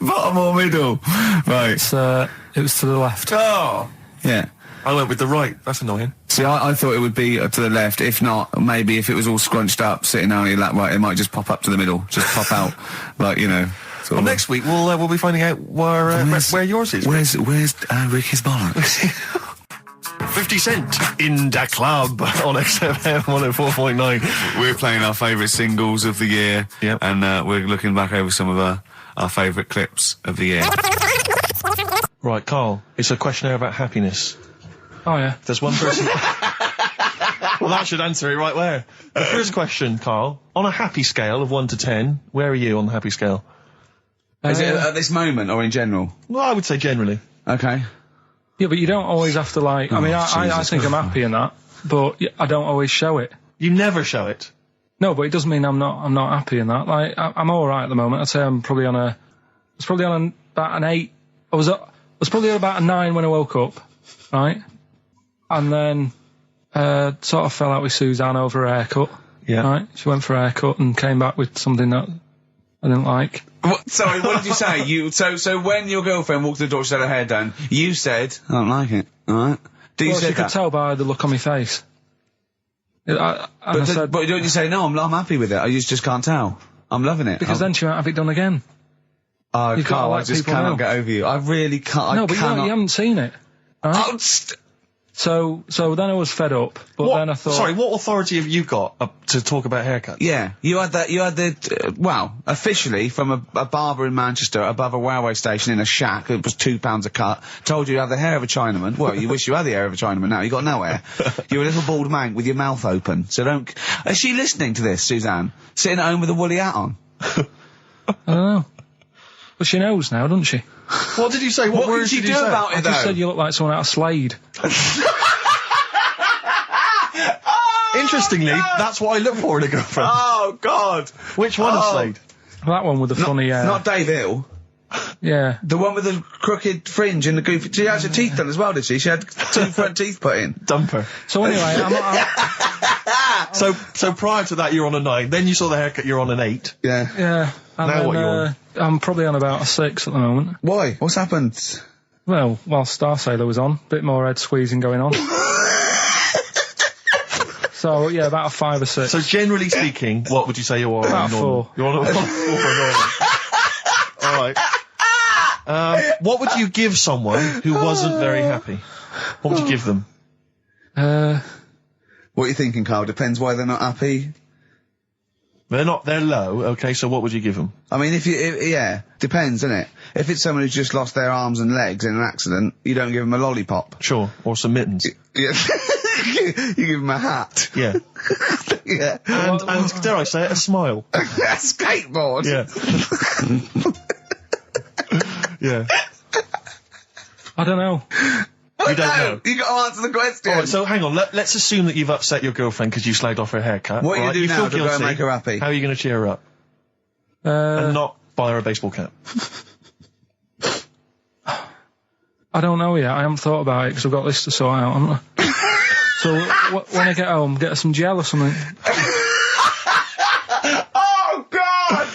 Bottom or middle? Right. It was to the left. Oh! Yeah. I went with the right. That's annoying. See, I thought it would be to the left. If not, maybe if it was all scrunched up, sitting on your lap right, it might just pop up to the middle. Just pop out. Like, you know. Well, next week we'll be finding out where yours is. Where's Ricky's bollocks? 50 Cent in Da Club on XFM 104.9. We're playing our favourite singles of the year. Yep. And we're looking back over some of our favourite clips of the year. Right, Karl, it's a questionnaire about happiness. Oh, yeah. There's one person... Well, that should answer it right where. The first question, Karl, on a happy scale of 1 to 10, where are you on the happy scale? Is it at this moment or in general? Well, I would say generally. Okay. Yeah, but you don't always have to, like... I mean, I think I'm happy in that, but I don't always show it. You never show it. No, but it doesn't mean I'm not happy in that. Like, I'm all right at the moment. I'd say I'm probably on about an 8. I was probably on about a 9 when I woke up, right? And then sort of fell out with Suzanne over her haircut. Yeah. Right? She went for a haircut and came back with something that I didn't like. Sorry, what did you say? So when your girlfriend walked to the door, she had her hair done, you said, I don't like it, alright? She could tell by the look on my face. But don't you say, no, I'm happy with it, I just can't tell. I'm loving it. Because then she won't have it done again. Oh, Karl, I just cannot get over you. I really can't. No, but you haven't seen it. Right? Oh, So then I was fed up, but then I thought... Sorry, what authority have you got to talk about haircuts? Yeah, you had officially from a barber in Manchester above a railway station in a shack, it was £2 a cut, told you had the hair of a Chinaman. Well, you wish you had the hair of a Chinaman now, you got no hair. You're a little bald man with your mouth open, so don't... Is she listening to this, Suzanne? Sitting at home with a woolly hat on? I don't know. But she knows now, doesn't she? What did you say? What words did you do about it, I just said you look like someone out of Slade. Interestingly, that's what I look for in a girlfriend. Oh, God. Which one is Slade? That one with the funny... Not Dave Hill. Yeah. The one with the crooked fringe and the goofy... She had her teeth done as well, did she? She had 2 front teeth put in. Dumper. So anyway, So prior to that, you're on a 9. Then you saw the haircut, you're on an 8. Yeah. Yeah. And now then, what you're on? I'm probably on about a 6 at the moment. Why? What's happened? Well, while Star Sailor was on, bit more head squeezing going on. So, yeah, about a 5 or 6. So generally speaking, what would you say you are? About 4. You're on a 4. Alright. What would you give someone who wasn't very happy? What would you give them? What are you thinking, Karl? Depends why they're not happy. They're low, okay, so what would you give them? I mean, yeah, depends, innit? If it's someone who's just lost their arms and legs in an accident, you don't give them a lollipop. Sure, or some mittens. Yeah. You give them a hat. Yeah. Yeah. And dare I say it, a smile. A skateboard. Yeah. Yeah. I don't know. You don't know. You got to answer the question. Alright, so hang on, let's assume that you've upset your girlfriend because you slagged off her haircut. What are you right? going to do now feel to go and guilty. make her happy? How are you going to cheer her up? And not buy her a baseball cap. I don't know yet. I haven't thought about it because I've got this to sort out, haven't I? So when I get home, get her some gel or something. Oh, God!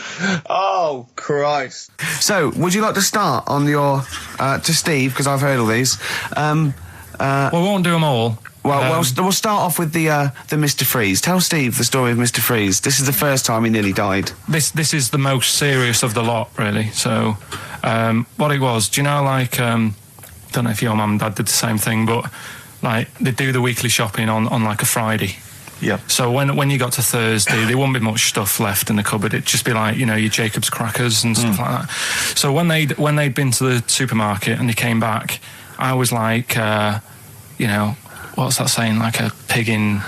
Oh, Christ. So, would you like to start on your, to Steve, because I've heard all these. Well, we won't do them all. Well, we'll start off with the Mr. Freeze. Tell Steve the story of Mr. Freeze. This is the first time he nearly died. This is the most serious of the lot, really. So, what it was, do you know, like, don't know if your mum and dad did the same thing, but like they do the weekly shopping on like a Friday. Yeah. So when you got to Thursday, there wouldn't be much stuff left in the cupboard. It'd just be like, you know, your Jacob's crackers and stuff like that. So when they'd been to the supermarket and they came back, I was like, you know, what's that saying? Like a pig in...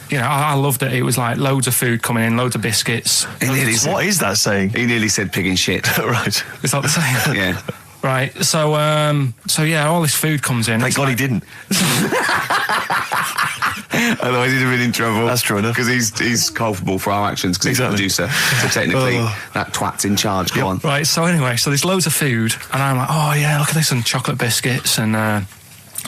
You know, I loved it. It was like loads of food coming in, loads of biscuits. What is that saying? He nearly said pig in shit. Right. Is that the saying? Yeah. Right. So yeah, all this food comes in. Thank God he didn't. Otherwise he'd have been in trouble. That's true enough. Because he's culpable for our actions because Exactly. he's the producer. So technically, that twat's in charge. Go on. Right. So anyway, so there's loads of food, and I'm like, oh yeah, look at this, and chocolate biscuits, and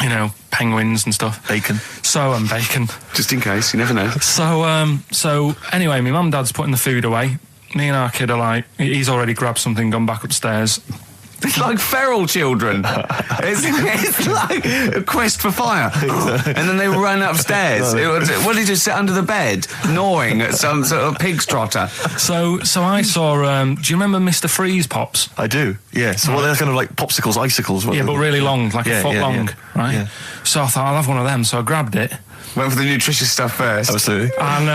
you know, penguins and stuff. Bacon. And bacon. Just in case, you never know. So anyway, my mum and dad's putting the food away. Me and our kid are like, he's already grabbed something, gone back upstairs. It's like feral children. It's like a quest for fire. And then they ran upstairs. What did he just sit under the bed, gnawing at some sort of pig's trotter? So I saw, do you remember Mr. Freeze Pops? I do, yeah. So they're kind of like popsicles, icicles. Yeah, but really long, like a foot long, right? Yeah. So I thought, I'll have one of them. So I grabbed it. Went for the nutritious stuff first. Absolutely. And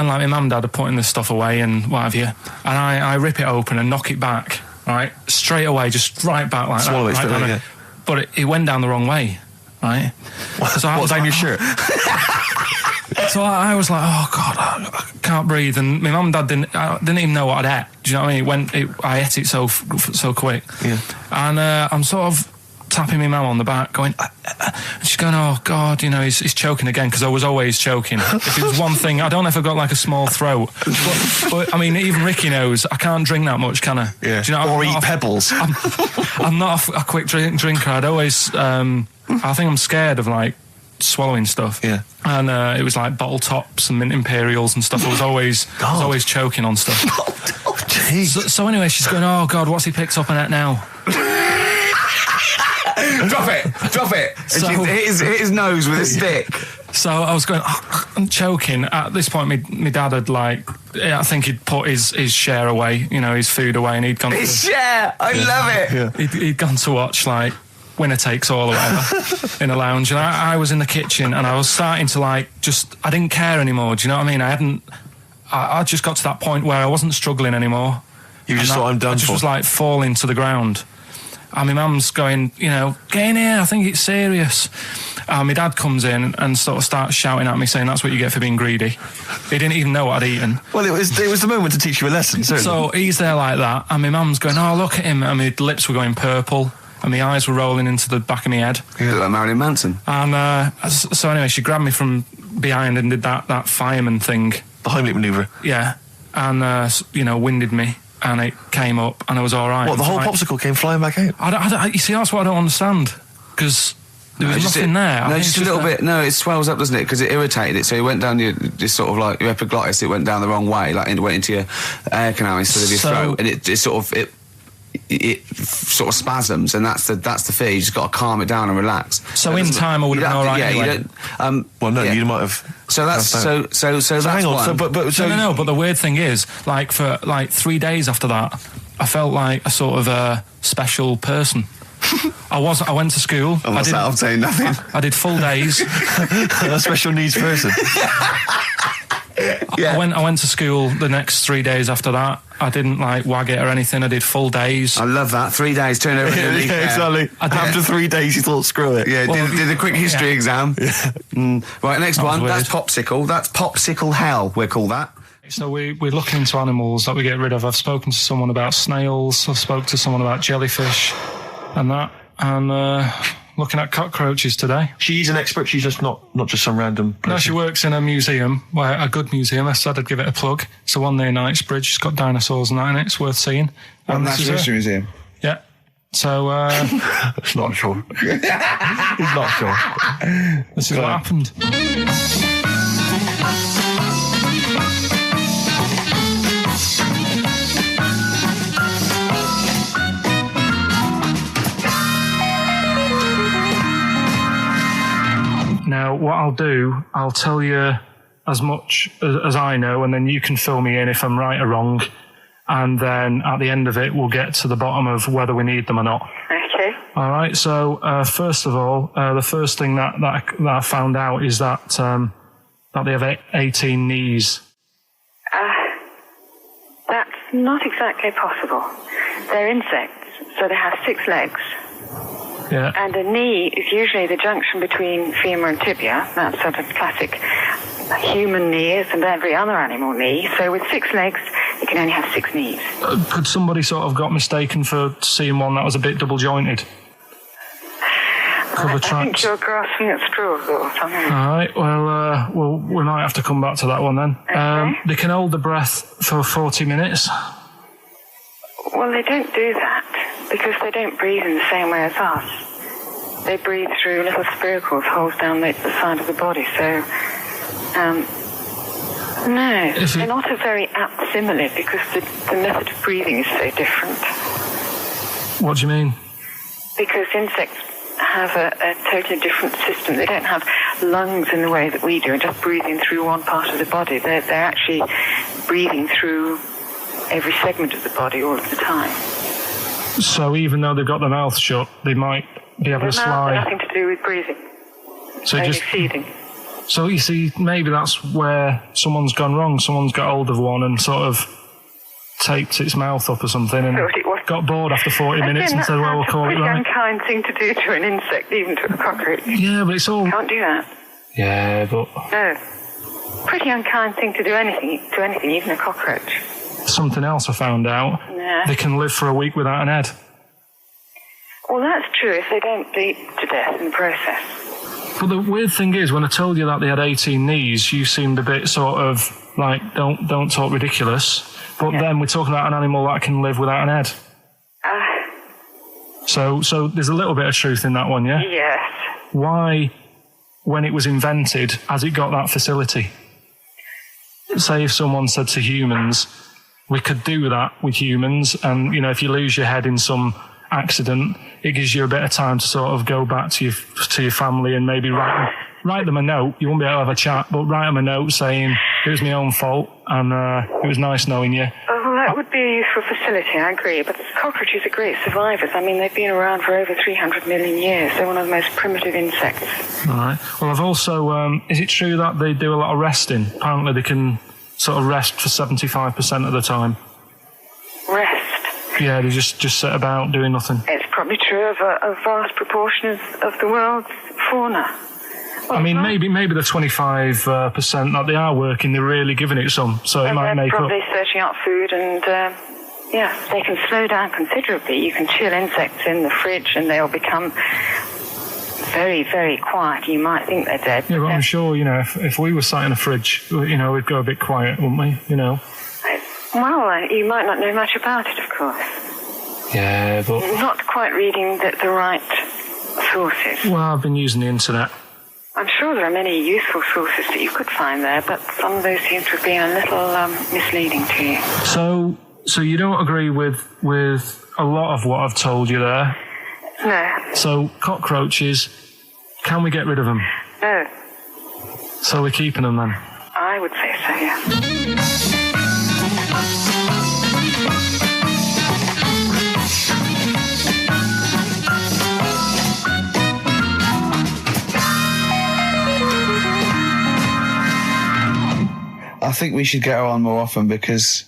like my mum and dad are putting this stuff away and what have you. And I rip it open and knock it back, right? Straight away, just right back like Swallow that. it, Right, yeah. But it went down the wrong way, right? So What's down your shirt? So I was like, oh God, I can't breathe. And my mum and dad didn't even know what I'd ate. Do you know what I mean? I ate it so quick. Yeah. And I'm sort of tapping my mum on the back, going, and she's going, oh God, you know, he's choking again, because I was always choking. If it was one thing, I don't know if I've got like a small throat, but I mean, even Ricky knows I can't drink that much, can I? Yeah. Do you know, or eat pebbles. I'm not a quick drinker. I'd always, I think I'm scared of like swallowing stuff. Yeah. And it was like bottle tops and mint imperials and stuff. I was always choking on stuff. Oh, jeez. So anyway, she's going, oh God, what's he picked up on it now? Drop it. So- And hit his nose with a stick. So I was going, I'm choking. At this point, my dad had I think he'd put his share away, you know, his food away, and he'd gone. His share. I love it. He'd gone to watch like Winner Takes All or whatever in a lounge, and I was in the kitchen, and I was starting to I didn't care anymore. Do you know what I mean? I just got to that point where I wasn't struggling anymore. You just thought, I'm done I just for. was like falling to the ground. And my mum's going, you know, get in here, I think it's serious. My dad comes in and sort of starts shouting at me, saying that's what you get for being greedy. He didn't even know what I'd eaten. Well, it was the moment to teach you a lesson, certainly. So he's there like that, and my mum's going, oh, look at him, and my lips were going purple, and my eyes were rolling into the back of my head. You look like Marilyn Manson. And so anyway, she grabbed me from behind and did that fireman thing. The Heimlich manoeuvre. Yeah. And, you know, winded me. And it came up, and I was all right. What, the whole popsicle came flying back out? You see, that's what I don't understand. Because there was nothing there. No, just a little bit. No, it swells up, doesn't it? Because it irritated it. So it went down your sort of like your epiglottis. It went down the wrong way, like it went into your air canal instead of your throat, and it sort of spasms, and that's the fear. You just got to calm it down and relax. So in time, I would have been all right. Yeah, anyway. you don't. Well, no, yeah. you might have. So that's so that's hang on. one. So, But the weird thing is, like for like 3 days after that, I felt like a sort of a special person. I went to school. I'm saying nothing. I did full days. a special needs person. Yeah. I went to school the next 3 days after that. I didn't wag it or anything. I did full days. I love that. 3 days, turn over. Yeah, exactly. After 3 days, you thought, screw it. Yeah, did a quick history exam. Right, next one. weird. That's popsicle. That's popsicle hell, we'll call that. So we're looking into animals that we get rid of. I've spoken to someone about snails. I've spoken to someone about jellyfish and that. And looking at cockroaches today. She's an expert. She's just not just some random person. No, she works in a museum, a good museum. I said I'd give it a plug. It's the one near Knightsbridge. It's got dinosaurs and that in it. It's worth seeing. And Natural History Museum. Yeah. So, It's not sure. He's not sure. this is what happened. Now, what I'll do, I'll tell you as much as I know, and then you can fill me in if I'm right or wrong. And then at the end of it, we'll get to the bottom of whether we need them or not. Okay. All right. So first of all, the first thing that I found out is that they have 18 knees. That's not exactly possible. They're insects, so they have 6 legs. Yeah. And a knee is usually the junction between femur and tibia. That's sort of classic human knees and every other animal knee. So with 6 legs, you can only have 6 knees. Could somebody sort of got mistaken for seeing one that was a bit double jointed? I think you're grasping at straws or something. All right. Well, we might have to come back to that one then. Okay. They can hold the breath for 40 minutes. Well, they don't do that because they don't breathe in the same way as us. They breathe through little spiracles, holes down the side of the body. So, no, they're not a very apt simile because the method of breathing is so different. What do you mean? Because insects have a totally different system. They don't have lungs in the way that we do and just breathing through one part of the body. They're actually breathing through every segment of the body all of the time. So even though they've got their mouth shut, they might be able to slide. Nothing to do with breathing. So only just feeding. So you see, maybe that's where someone's gone wrong. Someone's got hold of one and sort of taped its mouth up or something and got bored after 40 minutes and said, well, we'll call it right. It's a pretty unkind thing to do to an insect, even to a cockroach. Yeah, but it's all... You can't do that. Yeah, but... No. Pretty unkind thing to do to anything, even a cockroach. Something else I found out. Yeah. They can live for a week without an head. Well, that's true if they don't bleed to death in the process. But the weird thing is, when I told you that they had 18 knees, you seemed a bit sort of like, don't talk ridiculous. But then we're talking about an animal that can live without an head. So there's a little bit of truth in that one, yeah? Yes. Why, when it was invented, has it got that facility? Say if someone said to humans, we could do that with humans, and, you know, if you lose your head in some accident, it gives you a bit of time to sort of go back to your family and maybe write them a note. You won't be able to have a chat, but write them a note saying, it was my own fault, and it was nice knowing you. Well, that would be a useful facility, I agree, but cockroaches are great survivors. I mean, they've been around for over 300 million years. They're one of the most primitive insects. All right. Well, I've also... is it true that they do a lot of resting? Apparently they can sort of rest for 75% of the time. Rest? Yeah, they just sit about doing nothing. It's probably true of a vast proportion of the world's fauna. I mean, maybe the 25% that they are working, they're really giving it some, so it might make up. They're probably searching out food and, they can slow down considerably. You can chill insects in the fridge and they'll become very, very quiet. You might think they're dead. Yeah, but I'm sure, you know, if we were sat in a fridge, you know, we'd go a bit quiet, wouldn't we, you know? Well, you might not know much about it, of course. Yeah, but... You're not quite reading the right sources. Well, I've been using the internet. I'm sure there are many useful sources that you could find there, but some of those seem to have been a little misleading to you. So you don't agree with a lot of what I've told you there? No. So cockroaches, can we get rid of them? No. So we're keeping them then? I would say so, yeah. I think we should get her on more often because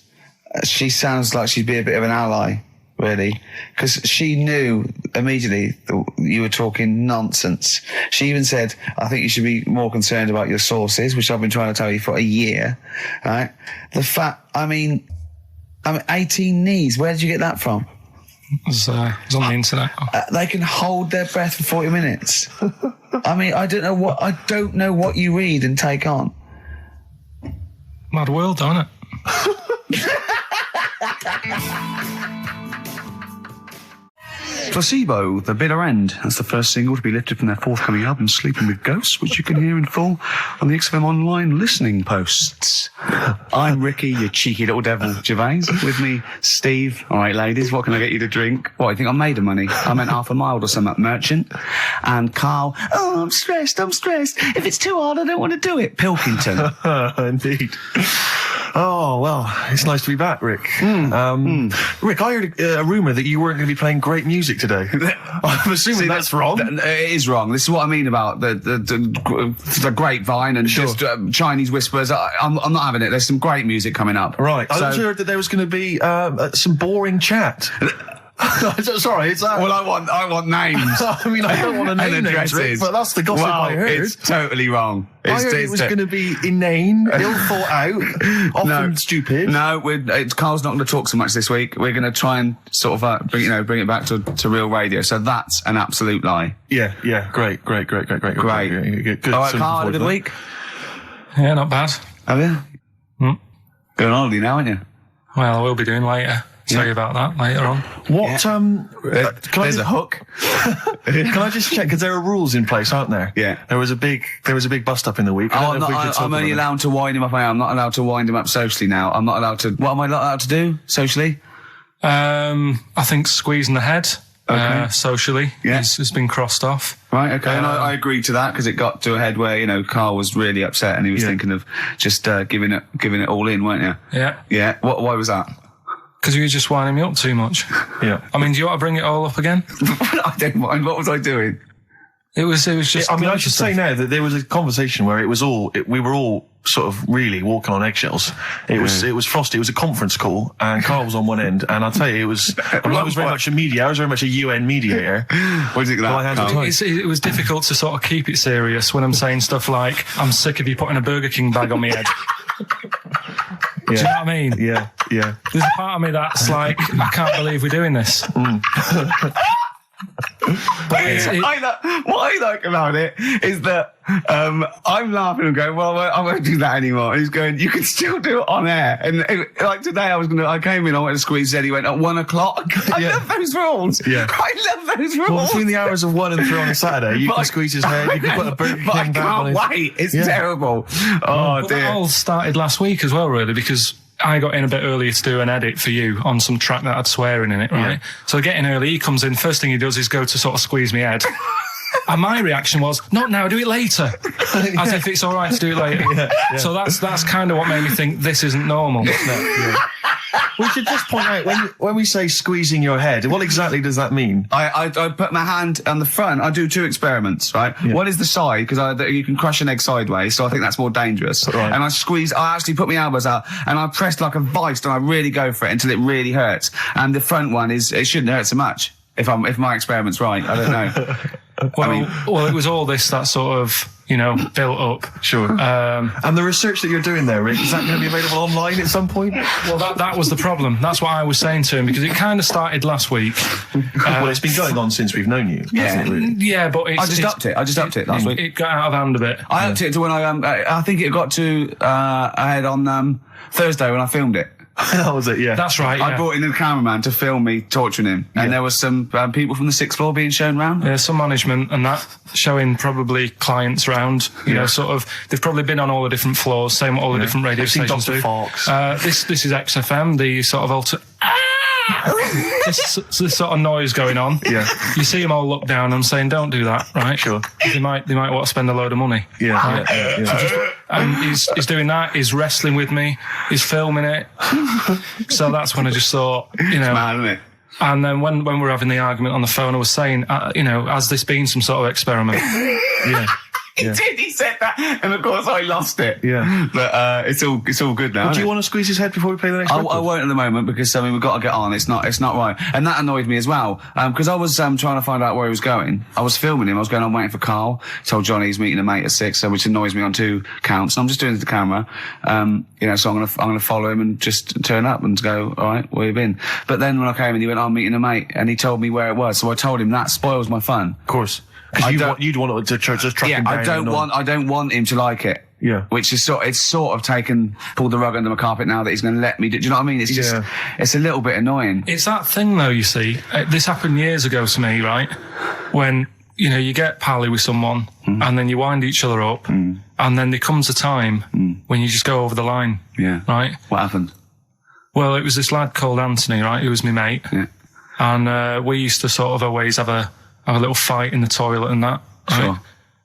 she sounds like she'd be a bit of an ally, really. Because she knew immediately that you were talking nonsense. She even said, I think you should be more concerned about your sources, which I've been trying to tell you for a year. Right? The fact, I mean 18 knees, where did you get that from? It was on the internet. They can hold their breath for 40 minutes. I mean, I don't know what you read and take on. Mad world, don't it? Placebo, The Bitter End. That's the first single to be lifted from their forthcoming album, Sleeping with Ghosts, which you can hear in full on the XFM online listening posts. I'm Ricky, you cheeky little devil, Gervais. With me, Steve. All right, ladies, what can I get you to drink? What, you think I'm made of money? I meant half a mile or something, merchant. And Karl, oh, I'm stressed. If it's too hard, I don't want to do it. Pilkington. Indeed. Oh, well, it's nice to be back, Rick. Rick, I heard a rumour that you weren't going to be playing great music today. I'm assuming that's wrong. It is wrong. This is what I mean about the grapevine and just Chinese whispers. I'm not having it. There's some great music coming up. Right. I heard that there was going to be some boring chat. Sorry, it's that. Well, I want names. I mean, I don't want to name names, Rick, but that's the gossip I heard. It's totally wrong. I heard it was going to be inane, ill thought out, often stupid. No, Karl's not going to talk so much this week. We're going to try and sort of bring it back to real radio. So that's an absolute lie. Yeah. Great. Good. All right, Karl, had a good week. Yeah, not bad. Have you? Going on holiday now, aren't you? Well, I will be doing later. Tell you about that later on. What? There's a hook. Can I just check? Because there are rules in place, aren't there? Yeah. There was a big bust up in the week. I'm only allowed to wind him up. I'm not allowed to wind him up socially now. I'm not allowed to. What am I not allowed to do socially? I think squeezing the head. Okay. Socially, it's been crossed off. Right, okay, and I agreed to that because it got to a head where Karl was really upset and he was thinking of just giving it all in, weren't you? Yeah. Yeah. Why was that? Because you were just winding me up too much. Yeah. I mean, do you want to bring it all up again? I don't mind. What was I doing? It was just. I mean, I should say now that there was a conversation where we were all sort of really walking on eggshells. It was frosty. It was a conference call, and Karl was on one end. And I'll tell you, I was very much a mediator. I was very much a UN mediator. What do you think of that? It was difficult to sort of keep it serious when I'm saying stuff like, "I'm sick of you putting a Burger King bag on my head." Do you know what I mean? Yeah. There's a part of me that's like, I can't believe we're doing this. What I like about it is that I'm laughing and going, well, I won't do that anymore. And he's going, you can still do it on air. And like today, I came in, I went to squeeze Eddie, went at 1 o'clock. I love those rules. Yeah. I love those rules. Well, between the hours of 1 and 3 on a Saturday, you can squeeze his head, you can put a Burger King I back on his... can't wait. It's terrible. Oh, dear. That all started last week as well, really, because I got in a bit earlier to do an edit for you on some track that had swearing in it, right? Yeah. So I get in early, he comes in, first thing he does is go to sort of squeeze me head. And my reaction was, not now, do it later. As if it's all right to do it later. Yeah. So that's kind of what made me think this isn't normal. We should just point out, when we say squeezing your head, what exactly does that mean? I put my hand on the front. I do 2 experiments, right? Yeah. One is the side, because you can crush an egg sideways, so I think that's more dangerous. Right. And I actually put my elbows out, and I pressed like a vice, and I really go for it until it really hurts. And the front one it shouldn't hurt so much, if my experiment's right. I don't know. Well, it was all this that sort of, built up. Sure. And the research that you're doing there, Rick, is that going to be available online at some point? Well, that was the problem. That's what I was saying to him, because it kind of started last week. Well, it's been going on since we've known you. Yeah, yeah, but I just upped it last week. It got out of hand a bit. I upped it to when I think it got to ahead on Thursday when I filmed it. That was it, yeah. That's right, yeah. I brought in a cameraman to film me torturing him. And there was some people from the 6th floor being shown round. Yeah, some management and that, showing probably clients round. Sort of, they've probably been on all the different floors, same what all the different radio stations do. This is XFM, the sort of this sort of noise going on. Yeah. You see them all look down and saying, don't do that, right? Sure. They might want to spend a load of money. Yeah. Right? Yeah. And he's doing that, he's wrestling with me, he's filming it. So that's when I just thought, It's mad, isn't it? And then when we were having the argument on the phone, I was saying, has this been some sort of experiment? Yeah. He did. He said that, and of course I lost it. Yeah, but it's all good now. Well, do you want to squeeze his head before we play the next? I won't at the moment because we've got to get on. It's not right, and that annoyed me as well because I was trying to find out where he was going. I was filming him. I was going on waiting for Karl. Told Johnny he's meeting a mate at 6, which annoys me on 2 counts. And I'm just doing it to the camera, So I'm gonna follow him and just turn up and go, all right, where you been? But then when I came in, he went, I'm meeting a mate, and he told me where it was. So I told him that spoils my fun. Of course. Because you'd want to just track him down. I don't want him to like it. Yeah. Which is pulled the rug under my carpet now that he's going to let me do. Do you know what I mean? It's just, it's a little bit annoying. It's that thing though, you see. This happened years ago to me, right? When, you get pally with someone and then you wind each other up and And then there comes a time when you just go over the line. Yeah. Right? What happened? Well, it was this lad called Anthony, right? Who was my mate. Yeah. And we used to sort of always have a little fight in the toilet and that. Right?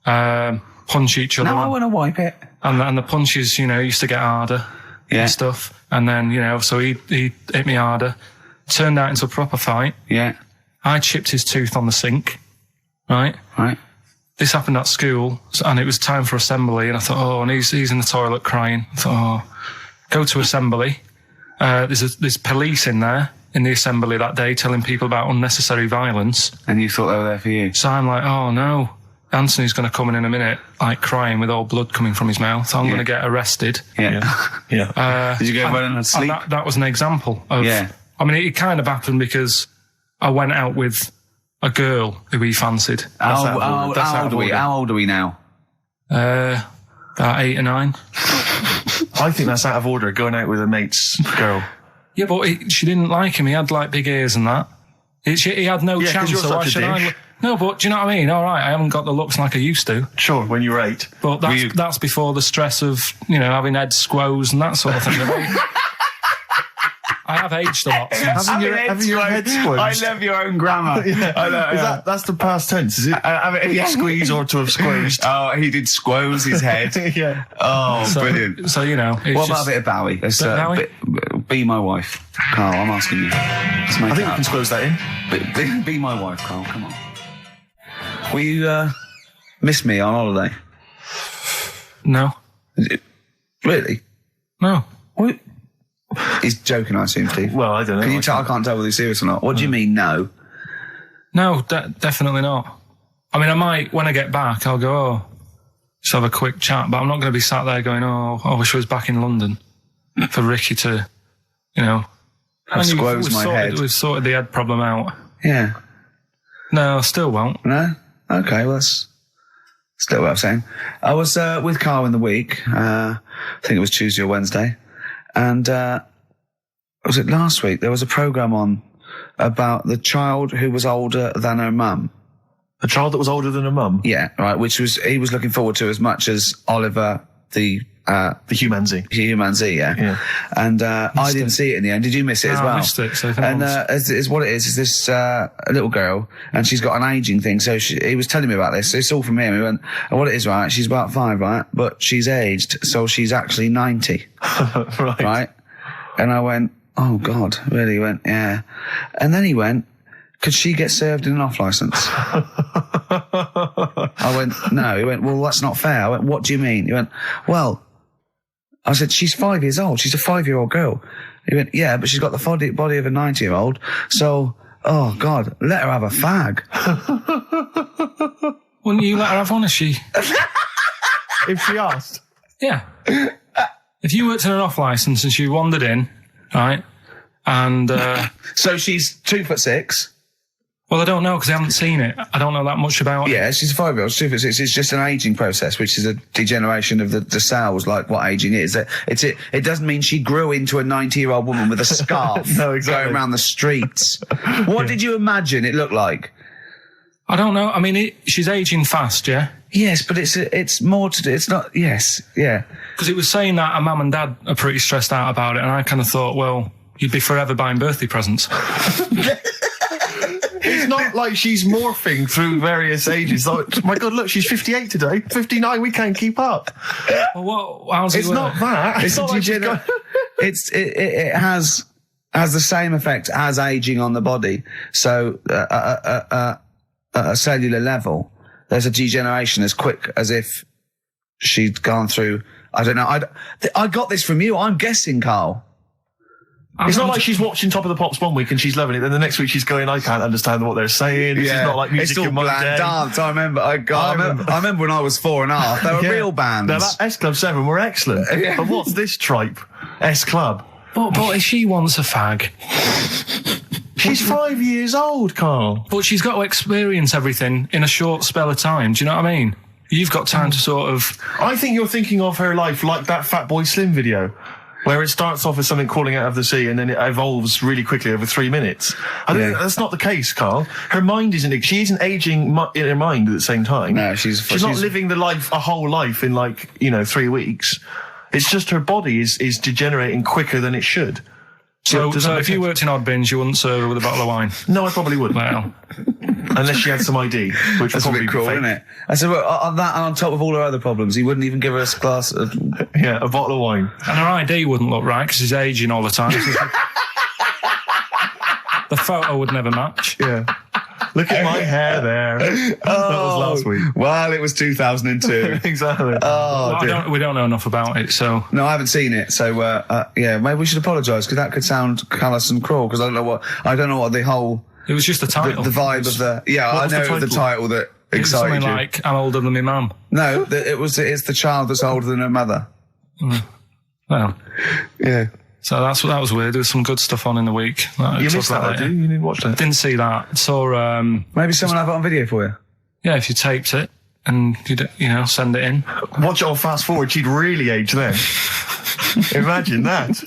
Sure. Punch each other. No, I want to wipe it. And the punches, used to get harder and stuff. And then, so he hit me harder. Turned out into a proper fight. Yeah. I chipped his tooth on the sink. Right? Right. This happened at school, and it was time for assembly, and I thought, and he's in the toilet crying. I thought, go to assembly. There's police in there in the assembly that day telling people about unnecessary violence. And you thought they were there for you? So I'm like, oh no, Anthony's going to come in a minute, like crying with all blood coming from his mouth. So I'm going to get arrested. Yeah. Did you go running and sleep? And that was an example of. Yeah. I mean, it kind of happened because I went out with a girl who he fancied. How old are we now? About 8 or 9. I think that's out of order, going out with a mate's girl. Yeah, but she didn't like him. He had like big ears and that. He had no chance. You're so why such a should I? dish. No, but do you know what I mean? All right, I haven't got the looks like I used to. Sure, when you were 8. But that's before the stress of having head squoze and that sort of thing. I have aged a lot. Having your head squeezed. I love your own grammar. I know, that's the past tense, is it? Squeeze or to have squeezed. Oh, he did squoze his head. Yeah. Oh, brilliant. So, what about a bit of Bowie? Let's, be my wife. Carl, I'm asking you. I think we can squeeze that in. Be my wife, Carl, come on. Will you miss me on holiday? No. Really? No. What? He's joking, I assume, Steve. Well, I don't know. Can you tell? I can't tell whether he's serious or not. What do you mean, no? No, definitely not. I mean, I might, when I get back, I'll go, just have a quick chat, but I'm not going to be sat there going, I wish I was back in London for Ricky to, squoze my head. We've sorted the head problem out. Yeah. No, I still won't. No? Okay, well, that's still what I'm saying. I was with Carl in the week. I think it was Tuesday or Wednesday. And was it last week? There was a programme on about the child who was older than her mum. A child that was older than her mum? Yeah, right, he was looking forward to as much as Oliver, the Humanzee. Humanzee, yeah. And I didn't see it in the end. Did you miss it as well? I missed it. So and is what it is this little girl, and she's got an ageing thing. So he was telling me about this. It's all from him. He went, and what it is, right? She's about 5, right? But she's aged, so she's actually 90. Right? And I went, oh God, really? He went, yeah. And then he went, could she get served in an off licence? I went, no. He went, well, that's not fair. I went, what do you mean? He went, well, I said, she's 5 years old. She's a 5-year-old girl. He went, yeah, but she's got the body of a 90-year-old. So, oh God, let her have a fag. Wouldn't you let her have one if she asked? Yeah. If you worked in an off licence and she wandered in, right, and so she's 2'6". Well, I don't know because I haven't seen it. I don't know that much about it. Yeah, she's a 5-year-old. She's 2'6". It's just an ageing process, which is a degeneration of the cells, like what ageing is. It doesn't mean she grew into a 90-year-old woman with a scarf going around the streets. What did you imagine it looked like? I don't know. I mean, she's ageing fast, yeah? Yes, but it's more to do. It's not, yes, yeah. Because it was saying that her mum and dad are pretty stressed out about it, and I kind of thought, well, you'd be forever buying birthday presents. It's not like she's morphing through various ages. Like, my God, look, she's 58 today. 59, we can't keep up. Well, how's it It's work? not that. It's not like it has the same effect as aging on the body. So, at a cellular level, there's a degeneration as quick as if she'd gone through, I don't know. I got this from you. I'm guessing, Carl. It's not like she's watching Top of the Pops one week and she's loving it, then the next week she's going, I can't understand what they're saying. This is not like music in my day. It's all bland dance. I remember when I was 4.5. They were real bands. Now, that S Club 7 were excellent. Yeah. But what's this tripe? S Club. But if she wants a fag... She's 5 years old, Carl. But she's got to experience everything in a short spell of time. Do you know what I mean? You've got time to sort of... I think you're thinking of her life like that Fatboy Slim video. Where it starts off as something crawling out of the sea and then it evolves really quickly over 3 minutes. I think that's not the case, Carl. Her mind she isn't aging in her mind at the same time. No, she's not living a whole life in 3 weeks. It's just her body is degenerating quicker than it should. So if you worked in odd bins, you wouldn't serve her with a bottle of wine? No, I probably wouldn't. Well, unless she had some ID, which That's would a probably bit cruel, be fake. isn't it? And so on that, and on top of all her other problems, he wouldn't even give her a glass of... Yeah, a bottle of wine. and her ID wouldn't look right because she's aging all the time. The photo would never match. Yeah. Look at my hair there. That was last week. Well, it was 2002. Exactly. Well, we don't know enough about it, so... No, I haven't seen it, so maybe we should apologise because that could sound callous and cruel. Because I don't know what the whole It was just the title. the vibe of the I was know the it was the title that It was excited something you. like, I'm older than my mum. No, it's the child that's older than her mother. Well, Yeah. so that was weird. There was some good stuff on in the week. You missed that, later. did you? You didn't watch that? Didn't see that. Saw, Maybe someone have it on video for you. yeah, if you taped it and you send it in. Watch it on fast forward. She'd really age then. Imagine that.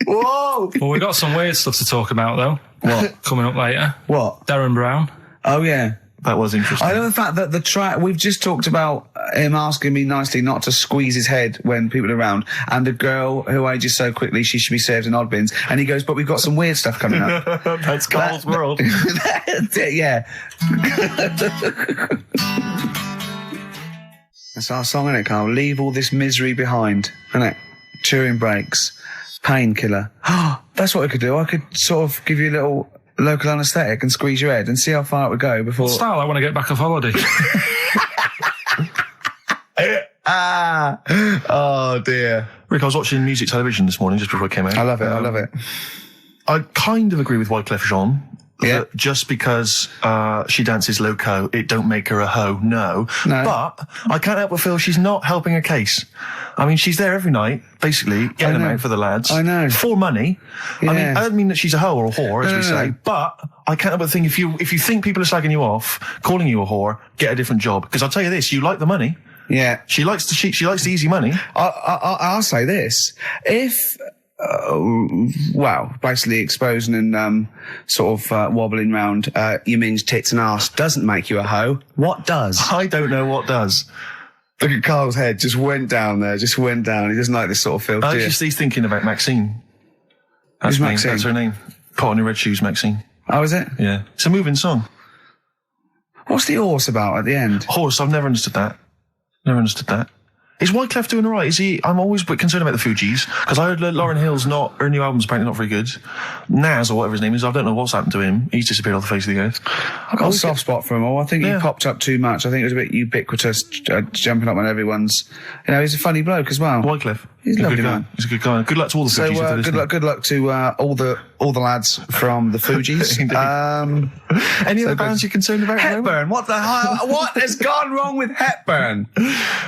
Whoa! Well, we got some weird stuff to talk about though. What? Coming up later. What? Darren Brown. Oh yeah. That was interesting. I know the fact that the track, we've just talked about him asking me nicely not to squeeze his head when people are around, and a girl who ages so quickly she should be served in odd bins, and he goes, but we've got some weird stuff coming up. That's Carl's world. Yeah. That's our song, isn't it, Carl? Leave all this misery behind, isn't it? Touring breaks, painkiller. That's what we could do. I could sort of give you a little local anaesthetic and squeeze your head and see how far it would go before... Style, I want to get back off holiday. Oh dear. Rick, I was watching music television this morning just before I came out. I love it. I kind of agree with Wyclef Jean. Yeah. That just because she dances loco, it don't make her a hoe. No. But I can't help but feel she's not helping her case. I mean, she's there every night, basically, getting them out for the lads. I know. For money. Yeah. I mean, I don't mean that she's a hoe or a whore, as we say, but I can't help but think if you think people are slagging you off, calling you a whore, get a different job. Because I'll tell you this, you like the money. Yeah. She likes the easy money. I'll say this. If... basically exposing and sort of wobbling round your minge, tits and arse doesn't make you a hoe. What does? I don't know what does. Look at Carl's head, just went down there, He doesn't like this sort of filth, He's thinking about Maxine. Who's Maxine? That's her name. Put on your red shoes, Maxine. Oh, is it? Yeah. It's a moving song. What's the horse about at the end? Horse, I've never understood that. Is Wyclef doing all right? Is he? I'm always a bit concerned about the Fugees because I heard Lauryn Hill's her new album's apparently not very good. Nas or whatever his name is, I don't know what's happened to him. He's disappeared off the face of the earth. I've got a soft spot for him all. I think he popped up too much. I think it was a bit ubiquitous, jumping up on everyone's. He's a funny bloke as well. Wyclef. He's a lovely good man. guy. He's a good guy. Good luck to all the So Fugees. if they're listening. good luck to all the lads from the Fugees. Any other bands you're concerned about? Hepburn. What the hell? What has gone wrong with Hepburn?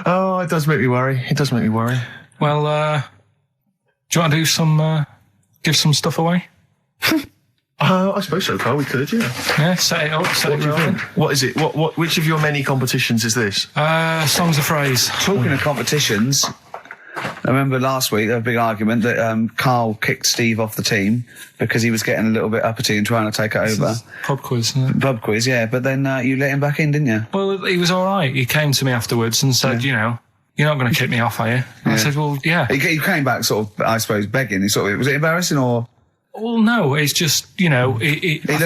Oh, it does make me worry. Well, do you want to do some, give some stuff away? I suppose so, Carl. We could, yeah. Yeah, set it up, What do you think? What is it? Which of your many competitions is this? Songs of phrase. Talking of competitions, I remember last week there was a big argument that Carl kicked Steve off the team because he was getting a little bit uppity and trying to take it over. Pub quiz, isn't it? Pub quiz, yeah. But then you let him back in, didn't you? Well, he was all right. He came to me afterwards and said, you're not going to kick me off, are you? And I said, well, yeah. He came back sort of, I suppose, begging. Was it embarrassing or...? Well, no, it's just, he learned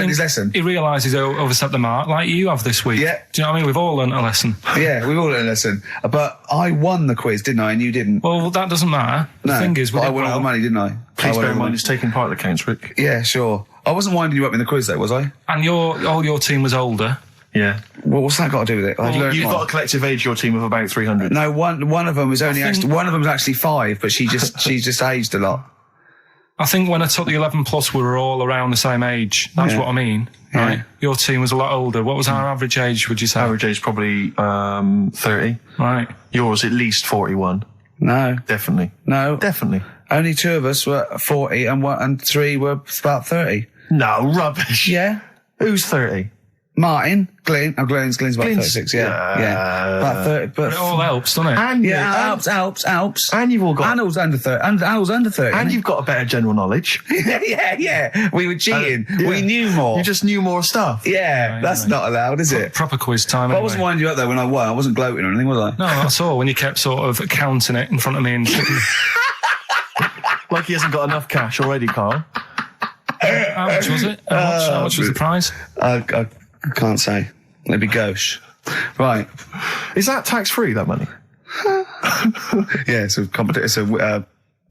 his lesson. He realises he overstepped the mark, like you have this week. Yeah. Do you know what I mean? We've all learnt a lesson. Yeah, we've all learned a lesson. But I won the quiz, didn't I? And you didn't. Well, that doesn't matter. The thing is, but I won all the money, didn't I? Please bear in mind it's taking part that counts, Rick. Yeah, sure. I wasn't winding you up in the quiz, though, was I? And all your team was older. Yeah. Well, what's that got to do with it? You've got a collective age, your team, of about 300. No, one of them was only one of them was actually 5, but she just aged a lot. I think when I took the 11 plus, we were all around the same age. That's what I mean, right? Your team was a lot older. What was our average age, would you say? Average age probably 30. Right. Yours at least 41. No. Definitely. No. Definitely. Only 2 of us were 40 and 3 were about 30. No, rubbish. Yeah. Who's 30? Martin. Glyn's about 36, yeah. About 30, but It all helps, doesn't it? And Alps. And you've all got. And I was under 30. And I was under 30. And you've got a better general knowledge. yeah. We were cheating. We knew more. You just knew more stuff. Yeah, that's not allowed, is it? Proper quiz time. But I Anyway. wasn't winding you up though when I won. I wasn't gloating or anything, was I? No, that's all. When you kept sort of counting it in front of me and Like he hasn't got enough cash already, Carl. how much was it? How much was the prize? I can't say. Maybe gauche. Right. Is that tax-free, that money? Yeah, it's a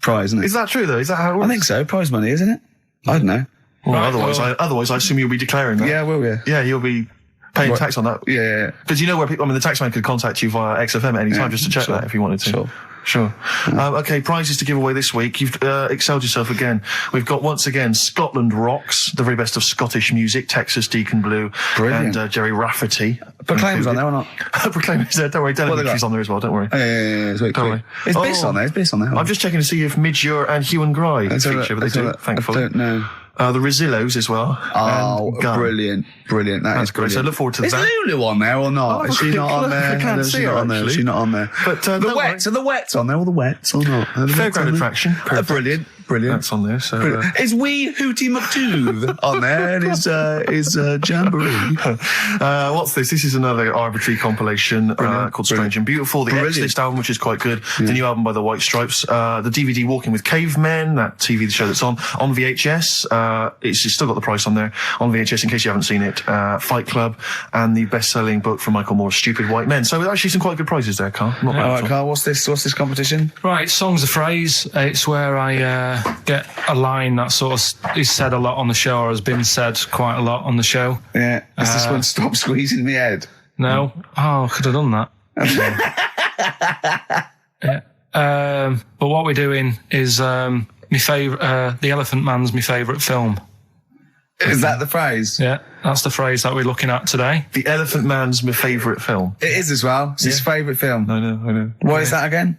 prize, isn't it? Is that true, though? Is that how it works? I think so. Prize money, isn't it? I don't know. Well, Right, otherwise, I assume you'll be declaring that. Yeah, will you? Yeah, you'll be paying tax on that. Yeah. Because you know where people, the taxman could contact you via XFM at any time just to check that if you wanted to. Sure. Okay, prizes to give away this week. You've excelled yourself again. We've got, once again, Scotland Rocks, the very best of Scottish music, Texas Deacon Blue, Brilliant. and Jerry Rafferty. Proclaim's on there or not? Proclaim's there, don't worry. Delegate's on there as well, don't worry. Yeah, it's very Don't cool. worry. It's Biss on there. It's Biss on there. I'm just checking to see if Midge and Hugh and Gry feature, but they do, thankfully. I don't know. The Rosillos as well. Oh, and Gun. Brilliant. That's great. So I look forward to Is that. Lulu on there or not? Oh, Is she not on there? I can't Is see she her, not on there? actually. Is she not on there? But the Wets, are the Wets on there? All the Wets or not? Fairground attraction. Perfect. Brilliant. That's on there. So Brilliant. Is Wee Hootie McTooth on there? And is Jamboree? what's this? This is another arbitrary compilation called Strange and Beautiful. The X-List album, which is quite good. The new album by the White Stripes. The DVD Walking with Cavemen, that TV show that's on VHS. It's still got the price on there. On VHS, in case you haven't seen it. Fight Club and the best-selling book from Michael Moore's Stupid White Men. So actually some quite good prizes there, Carl. Not bad All at right, all. Carl, what's this competition? Right, Song's a Phrase. It's where I get a line that sort of is said a lot on the show or has been said quite a lot on the show. Yeah. Is this one Stop Squeezing Me Head? No? Oh, I could have done that. Yeah. But what we're doing is my favourite, The Elephant Man's my favourite film. Is that the phrase? Yeah, that's the phrase that we're looking at today. The Elephant Man's my favourite film. It is as well. It's his favourite film. I know. What is that again?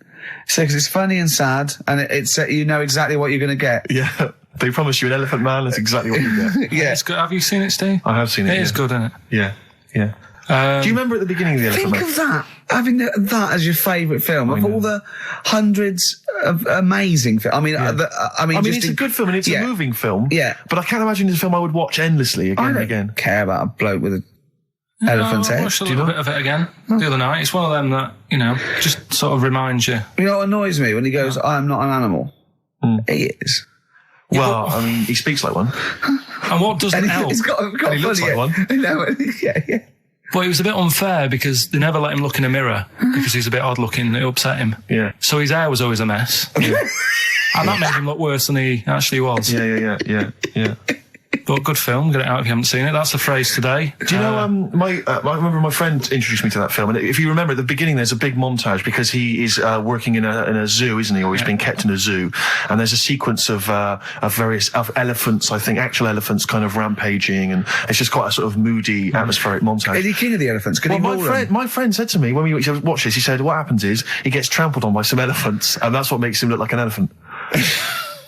So, because it's funny and sad, and it's you know exactly what you're going to get. Yeah. They promise you an Elephant Man, that's exactly what you get. Yeah. It's good. Have you seen it, Steve? I have seen it. It is good, isn't it? Yeah. Do you remember at the beginning of The Elephant Think Man? of that. Having that as your favourite film of all the hundreds of amazing films. I mean, It's a good film and it's a moving film. Yeah. But I can't imagine it's a film I would watch endlessly again I and don't again. care about a bloke with an elephant's I head. watched a little bit of it again the other night. It's one of them that, just sort of reminds you. You know what annoys me when he goes, "I am not an animal." He is. Well, he speaks like one. And what doesn't And help? he's got And he looks funny, like one. I know. Yeah. But it was a bit unfair because they never let him look in a mirror because he's a bit odd looking. It upset him. Yeah. So his hair was always a mess. And that made him look worse than he actually was. Yeah. But good film. Get it out if you haven't seen it. That's the phrase today. Do you know, I remember my friend introduced me to that film, and if you remember at the beginning, there's a big montage because he is working in a zoo, isn't he? Or he's being kept in a zoo, and there's a sequence of various elephants, I think, actual elephants, kind of rampaging, and it's just quite a sort of moody, atmospheric montage. Is he king of the elephants? Can he rule them? My friend said to me when we watched this, he said, what happens is he gets trampled on by some elephants, and that's what makes him look like an elephant.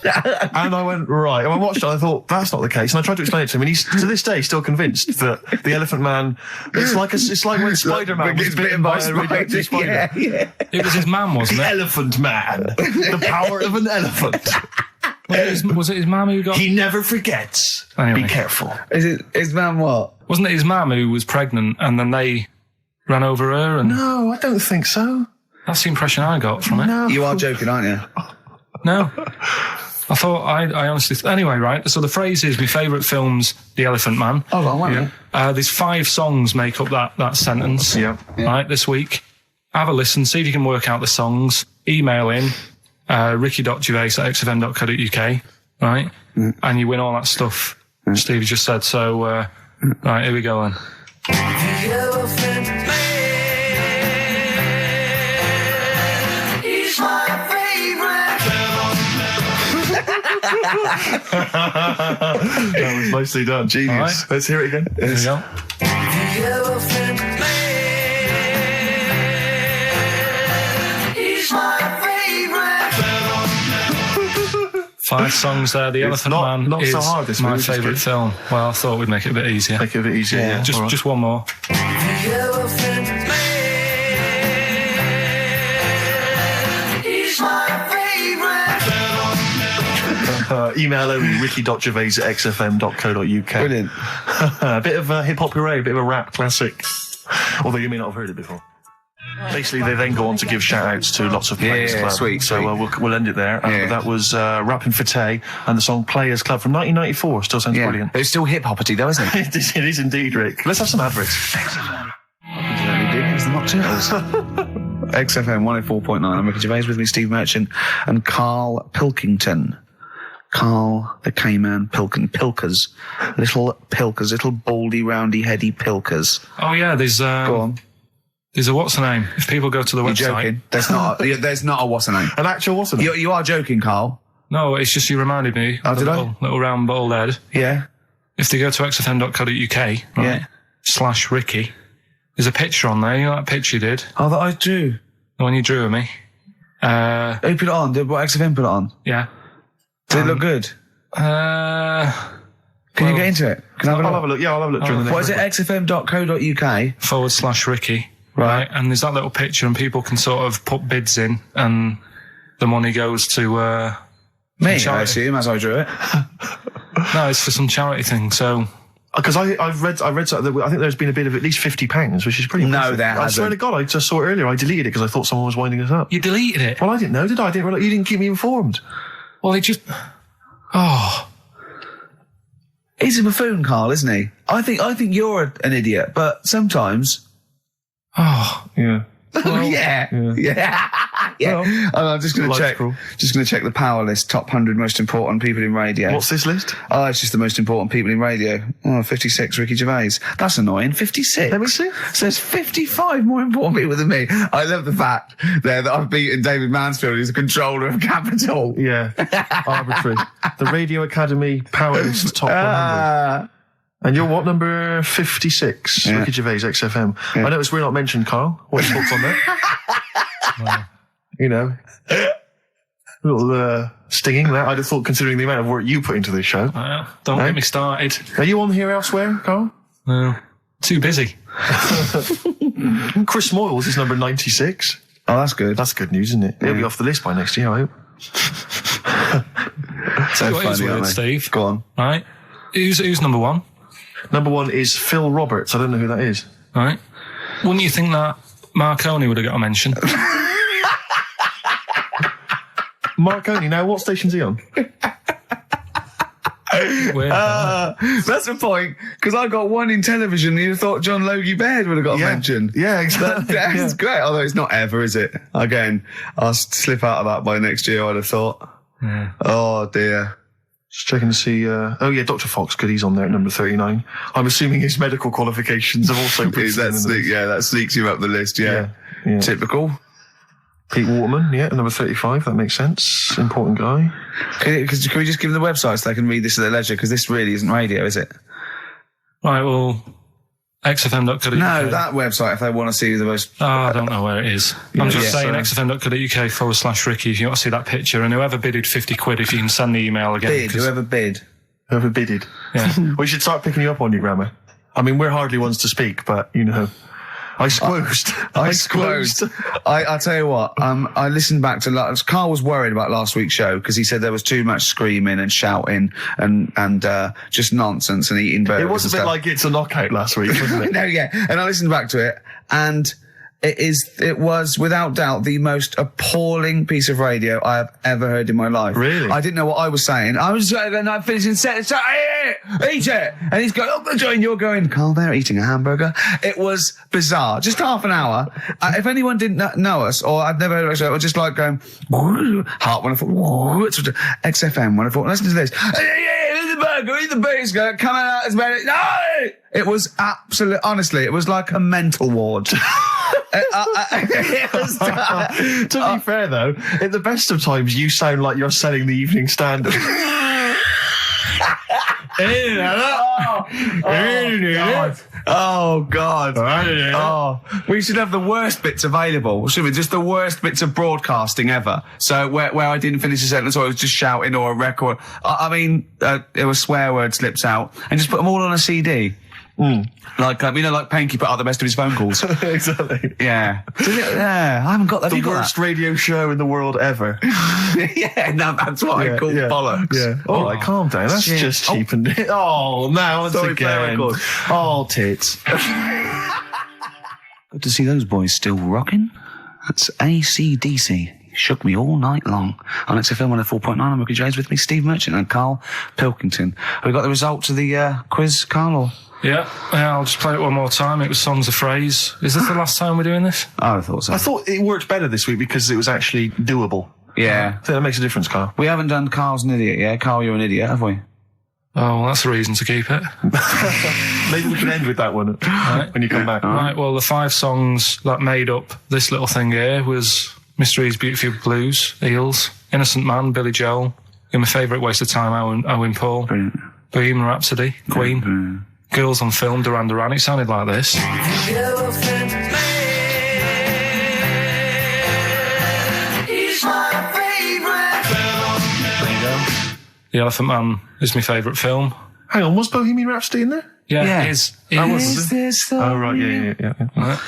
And I went, right. And I watched it and I thought, that's not the case. And I tried to explain it to him, and he's, to this day, still convinced that the Elephant Man, it's like when Spider-Man was bitten by a radioactive spider. Yeah. It was his mum, wasn't it? Elephant Man. The power of an elephant. Was it his mum who got... He never forgets. Anyway. Be careful. Is it his man? What? Wasn't it his mum who was pregnant and then they ran over her? And No, I don't think so. that's the impression I got from it. No. You are joking, aren't you? No. I thought, I honestly... Anyway, right, so the phrase is, my favourite film's The Elephant Man. Oh, well, wait a minute. There's 5 songs make up that sentence. Yeah. Right, this week. Have a listen, see if you can work out the songs. Email in, ricky.gervais@xfm.co.uk, right? And you win all that stuff Steve just said. So, right, here we go then. The Elephant Man, he's my That was nicely done. Genius. Right. Let's hear it again. Here we go. The Elephant Man, he's my 5 songs there. The Elephant Man not is so hard this my week, which is favourite good. film. Well, I thought we'd make it a bit easier. Make it a bit easier, yeah. All right. Just one more. The Elephant Man. He's my favorite. Email only, ricky.gervais@xfm.co.uk. Brilliant. A bit of hip-hop hooray, a bit of a rap classic. Although you may not have heard it before. Basically, they then go on to give shout-outs to lots of Players Club. Sweet. So we'll end it there. That was Rapping for Tay and the song Players Club from 1994. Still sounds brilliant. It's still hip-hoppity though, isn't it? It is indeed, Rick. Let's have some adverts. XFM 104.9. I'm Ricky Gervais, with me Steve Merchant and Karl Pilkington. Karl the K-Man Pilkers. Little baldy, roundy, heady Pilkers. Oh, yeah, there's... Go on. There's a what's the name? If people go to the You're website... joking. There's not a what's the name. An actual what's the name? You are joking, Karl. No, it's just you reminded me. Oh, of the did I? little round bald head. Yeah. If they go to xfm.co.uk, right, Yeah. /Ricky, there's a picture on there. You know that picture you did? Oh, that I drew. The one you drew of me? Who put it on? Did what XFM put it on? Yeah. Did it look good? Can Can you get into it? Can I have a I'll look? have a look. Yeah, I'll have a look during the What next is it? xfm.co.uk? /Ricky. Right. And there's that little picture and people can sort of put bids in and the money goes to, Me, I charity. assume, as I drew it. No, it's for some charity thing, so... Because I read something that I think there's been a bid of at least £50, which is pretty No, impressive. there I swear hasn't. to God, I just saw it earlier. I deleted it because I thought someone was winding us up. You deleted it? Well, I didn't know, did I? I didn't realize you didn't keep me informed. Well, it just... Oh... He's a buffoon, Karl, isn't he? I think you're an idiot, but sometimes... Oh... Yeah. yeah. Well, And I'm just going to life's check. cruel. Just going to check the power list. Top 100 most important people in radio. What's this list? Oh, it's just the most important people in radio. Oh, 56, Ricky Gervais. That's annoying. 56. Let me see. So there's 55 more important people than me. I love the fact there that I've beaten David Mansfield, who's the controller of Capital. Yeah. Arbitrary. The Radio Academy Power List Top 100. And you're what, number 56? Yeah. Ricky Gervais, XFM. I noticed we're not mentioned, Karl. What's your thoughts on that? You know, little stinging that. I'd have thought, considering the amount of work you put into this show. Don't No? get me started. Are you on here elsewhere, Karl? No. Too busy. Chris Moyles is number 96. Oh, that's good. That's good news, isn't it? He'll be off the list by next year, I hope. So what is funny, weird, aren't they? Steve? Go on. Right. Who's number one? Number 1 is Phil Roberts. I don't know who that is. Right. Wouldn't you think that Marconi would have got a mention? Marconi. Now, what station's he on? Weird. That's the point, because I got one in television and you thought John Logie Baird would have got a mention. Yeah, exactly. That's great, although it's not ever, is it? Again, I'll slip out of that by next year, I'd have thought. Yeah. Oh, dear. Just checking to see. Oh yeah, Dr. Fox. Good, he's on there at number 39. I'm assuming his medical qualifications have also. That sneaks you up the list, yeah. Yeah. Typical. Pete Waterman, yeah, at number 35. That makes sense. Important guy. Can we just give them the website so they can read this at their leisure? Because this really isn't radio, is it? Right, well, xfm.co.uk. No, that website, if they want to see the most... Oh, I don't know where it is. I'm just saying xfm.co.uk /Ricky if you want to see that picture. And whoever bidded 50 quid, if you can send the email again. Bid, whoever bid. Whoever bidded. Yeah. We should start picking you up on your grammar. I mean, we're hardly ones to speak, but, you know. I squoosed. I tell you what, I listened back to Karl was worried about last week's show because he said there was too much screaming and shouting and just nonsense and eating burgers. It was a bit like It's a Knockout last week, wasn't it? No, yeah. And I listened back to it and it was without doubt the most appalling piece of radio I have ever heard in my life. Really? I didn't know what I was saying. I was not finishing set. So, eat it! And he's going, oh, Joe, and you're going, Karl, they're eating a hamburger. It was bizarre. Just half an hour. If anyone didn't know us, or I'd never heard of us, it was just like going, Heart 104, XFM 104, listen to this. Eat the burger, eat the biscuit, coming out as many. No! It was absolute, honestly, it was like a mental ward. It was, to be fair, though, at the best of times, you sound like you're selling the Evening Standard. Oh, God. Oh, we should have the worst bits available, shouldn't we? Just the worst bits of broadcasting ever. So where I didn't finish a sentence or I was just shouting or a record. I mean, there was swear word slips out and just put them all on a CD. Like, like Panky put out the best of his phone calls. Exactly. Yeah. Yeah, I haven't got that. The worst radio show in the world ever. Yeah, no, that's what I call bollocks. Yeah. All right, calm down. That's Shit. just cheapened it. Oh, now once Sorry, play again. record. Oh, tits. Good to see those boys still rocking. That's AC/DC. Shook me all night long. On XFM 104.9, I'm Ricky Gervais, with me, Steve Merchant and Karl Pilkington. Have we got the results of the quiz, Karl? Or? Yeah, I'll just play it one more time. It was Songs of Phrase. Is this the last time we're doing this? Oh, I thought so. I thought it worked better this week because it was actually doable. Yeah. I think that makes a difference, Karl. We haven't done Karl's an idiot, yeah? Karl, you're an idiot, have we? Oh, well, that's a reason to keep it. Maybe we can end with that one when you come back. Right, well, the 5 songs that made up this little thing here was Mr. E's Beautiful Blues, Eels, Innocent Man, Billy Joel, You're My Favourite Waste of Time, Owen Paul, Brilliant. Bohemian Rhapsody, Queen, Girls on Film, Duran Duran. It sounded like this. The Elephant Man is my favourite film. Hang on, was Bohemian Rhapsody in there? Yeah, it is. Oh, right, yeah. Right.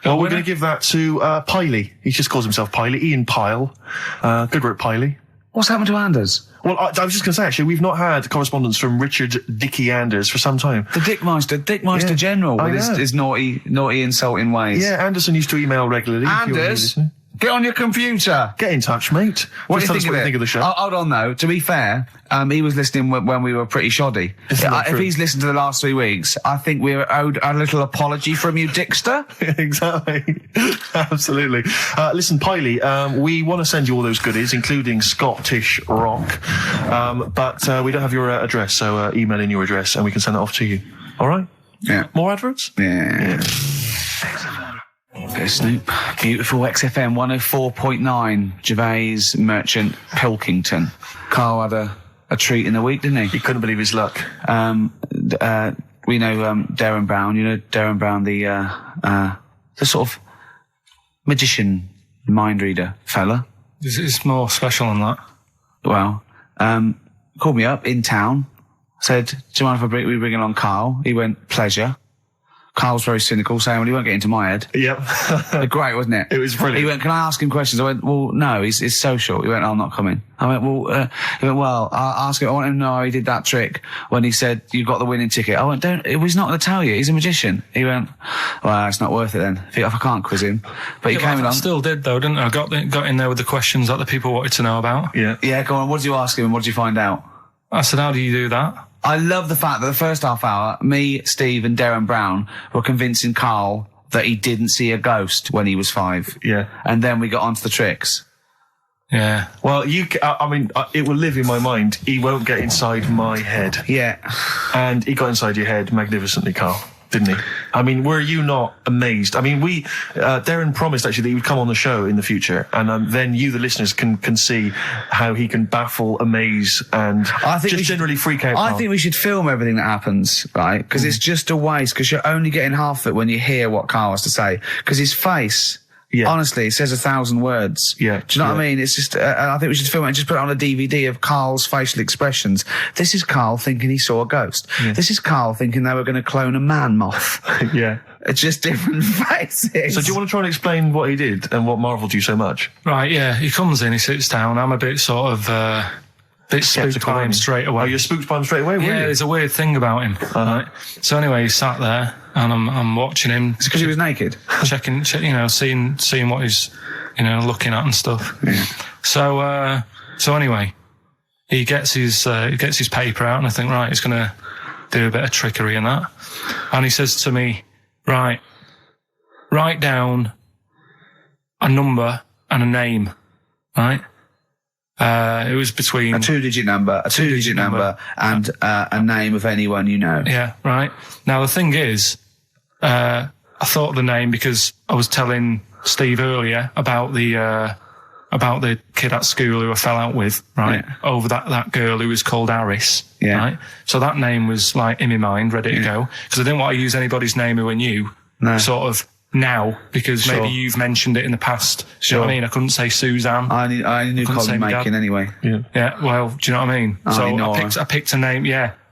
Well, we're going to give that to Piley. He just calls himself Piley. Ian Pyle. Good work, Piley. What's happened to Anders? Well, I was just going to say, actually, we've not had correspondence from Richard Dickie Anders for some time. The Dickmeister General with his naughty, insulting ways. Yeah, Anderson used to email regularly. Anders, get on your computer. Get in touch, mate. What Just do you tell us think of the show. Hold on, though. To be fair, he was listening when we were pretty shoddy. If he's listened to the last 3 weeks, I think we're owed a little apology from you, Dickster. Exactly. Absolutely. Listen, Piley, we want to send you all those goodies, including Scottish rock, but we don't have your address, so email in your address and we can send it off to you. All right? Yeah. More adverts? Yeah. Go Snoop. Beautiful XFM 104.9. Gervais, Merchant, Pilkington. Karl had a treat in the week, didn't he? He couldn't believe his luck. We know Darren Brown. You know Darren Brown, the sort of magician, mind reader fella. It's more special than that. Well, called me up in town. Said, do you mind if we bring along Karl? He went, pleasure. Karl's very cynical, saying, well, he won't get into my head. Yep. Great, wasn't it? It was brilliant. He went, can I ask him questions? I went, well, no, he's social. He went, I'm not coming. I went, well, I'll ask him. I want him to know how he did that trick when he said, you got the winning ticket. I went, he's not going to tell you. He's a magician. He went, well, it's not worth it then. If I can't quiz him. But he came along. I still did, though, didn't I? I got in there with the questions that the people wanted to know about. Yeah. Yeah, go on. What did you ask him and what did you find out? I said, how do you do that? I love the fact that the first half hour, me, Steve and Darren Brown were convincing Karl that he didn't see a ghost when he was 5. Yeah. And then we got onto the tricks. Yeah. Well, it will live in my mind. He won't get inside my head. Yeah. And he got inside your head magnificently, Karl, didn't he? I mean, were you not amazed? I mean, Darren promised actually that he would come on the show in the future, and then you, the listeners, can see how he can baffle, amaze, and generally freak out. I think we should film everything that happens, right? Because it's just a waste, because you're only getting half of it when you hear what Karl has to say. Because his face... Yeah. Honestly, it says 1,000 words. Yeah. Do you know what I mean? It's just, I think we should film it and just put it on a DVD of Karl's facial expressions. This is Karl thinking he saw a ghost. Yeah. This is Karl thinking they were going to clone a man moth. Yeah. It's just different faces. So do you want to try and explain what he did and what marvelled you so much? Right, yeah. He comes in, he sits down. I'm a bit sort of, bit spooked by him straight away. Oh, you're spooked by him straight away, were you? Yeah, there's a weird thing about him. Right? So anyway, he sat there, and I'm watching him. It's because he was naked? Checking, seeing what he's, looking at and stuff. Yeah. So anyway, he gets his paper out, and I think, right, he's going to do a bit of trickery and that. And he says to me, right, write down a number and a name, right? It was between a two-digit number, and a name of anyone you know. Yeah, right. Now the thing is, I thought of the name because I was telling Steve earlier about the about the kid at school who I fell out with, right? Yeah. Over that girl who was called Harris, Yeah. right? So that name was like in my mind, ready to go. Because I didn't want to use anybody's name who I knew, sort of now, because maybe you've mentioned it in the past. Do you know what I mean? I couldn't say Suzanne. I knew Colin Makin anyway. Yeah, well, do you know what I mean? So I picked a name,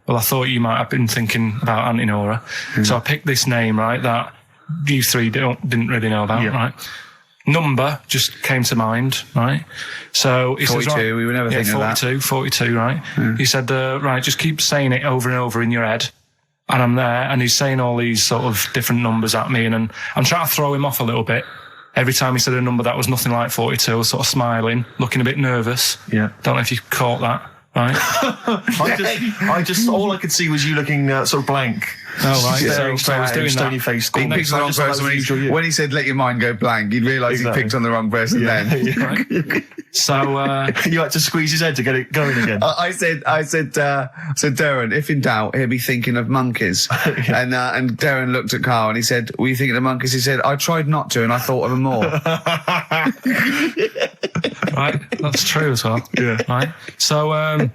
Well, I thought you might have been thinking about Auntie Nora. So I picked this name, right, that you three didn't really know about, right? Number just came to mind, right? So he 42, says, right, we were never thinking of that. 42, right? He said, right, just keep saying it over and over in your head. And I'm there, and he's saying all these sort of different numbers at me, and I'm trying to throw him off a little bit. Every time he said a number that was nothing like 42, I was sort of smiling, looking a bit nervous. Yeah. Don't know if you caught that, right? I just, all I could see was you looking sort of blank. Oh, right. Staring So I was doing stony that. faced. He picked on the wrong person when he said let your mind go blank. You'd realise he picked on the wrong person then. Right. So you had to squeeze his head to get it going again. I said, Darren, if in doubt, he'll be thinking of monkeys. And Darren looked at Carl and he said, were you thinking of monkeys? He said, I tried not to and I thought of them more. Right, that's true as well. Yeah. Right. So I'm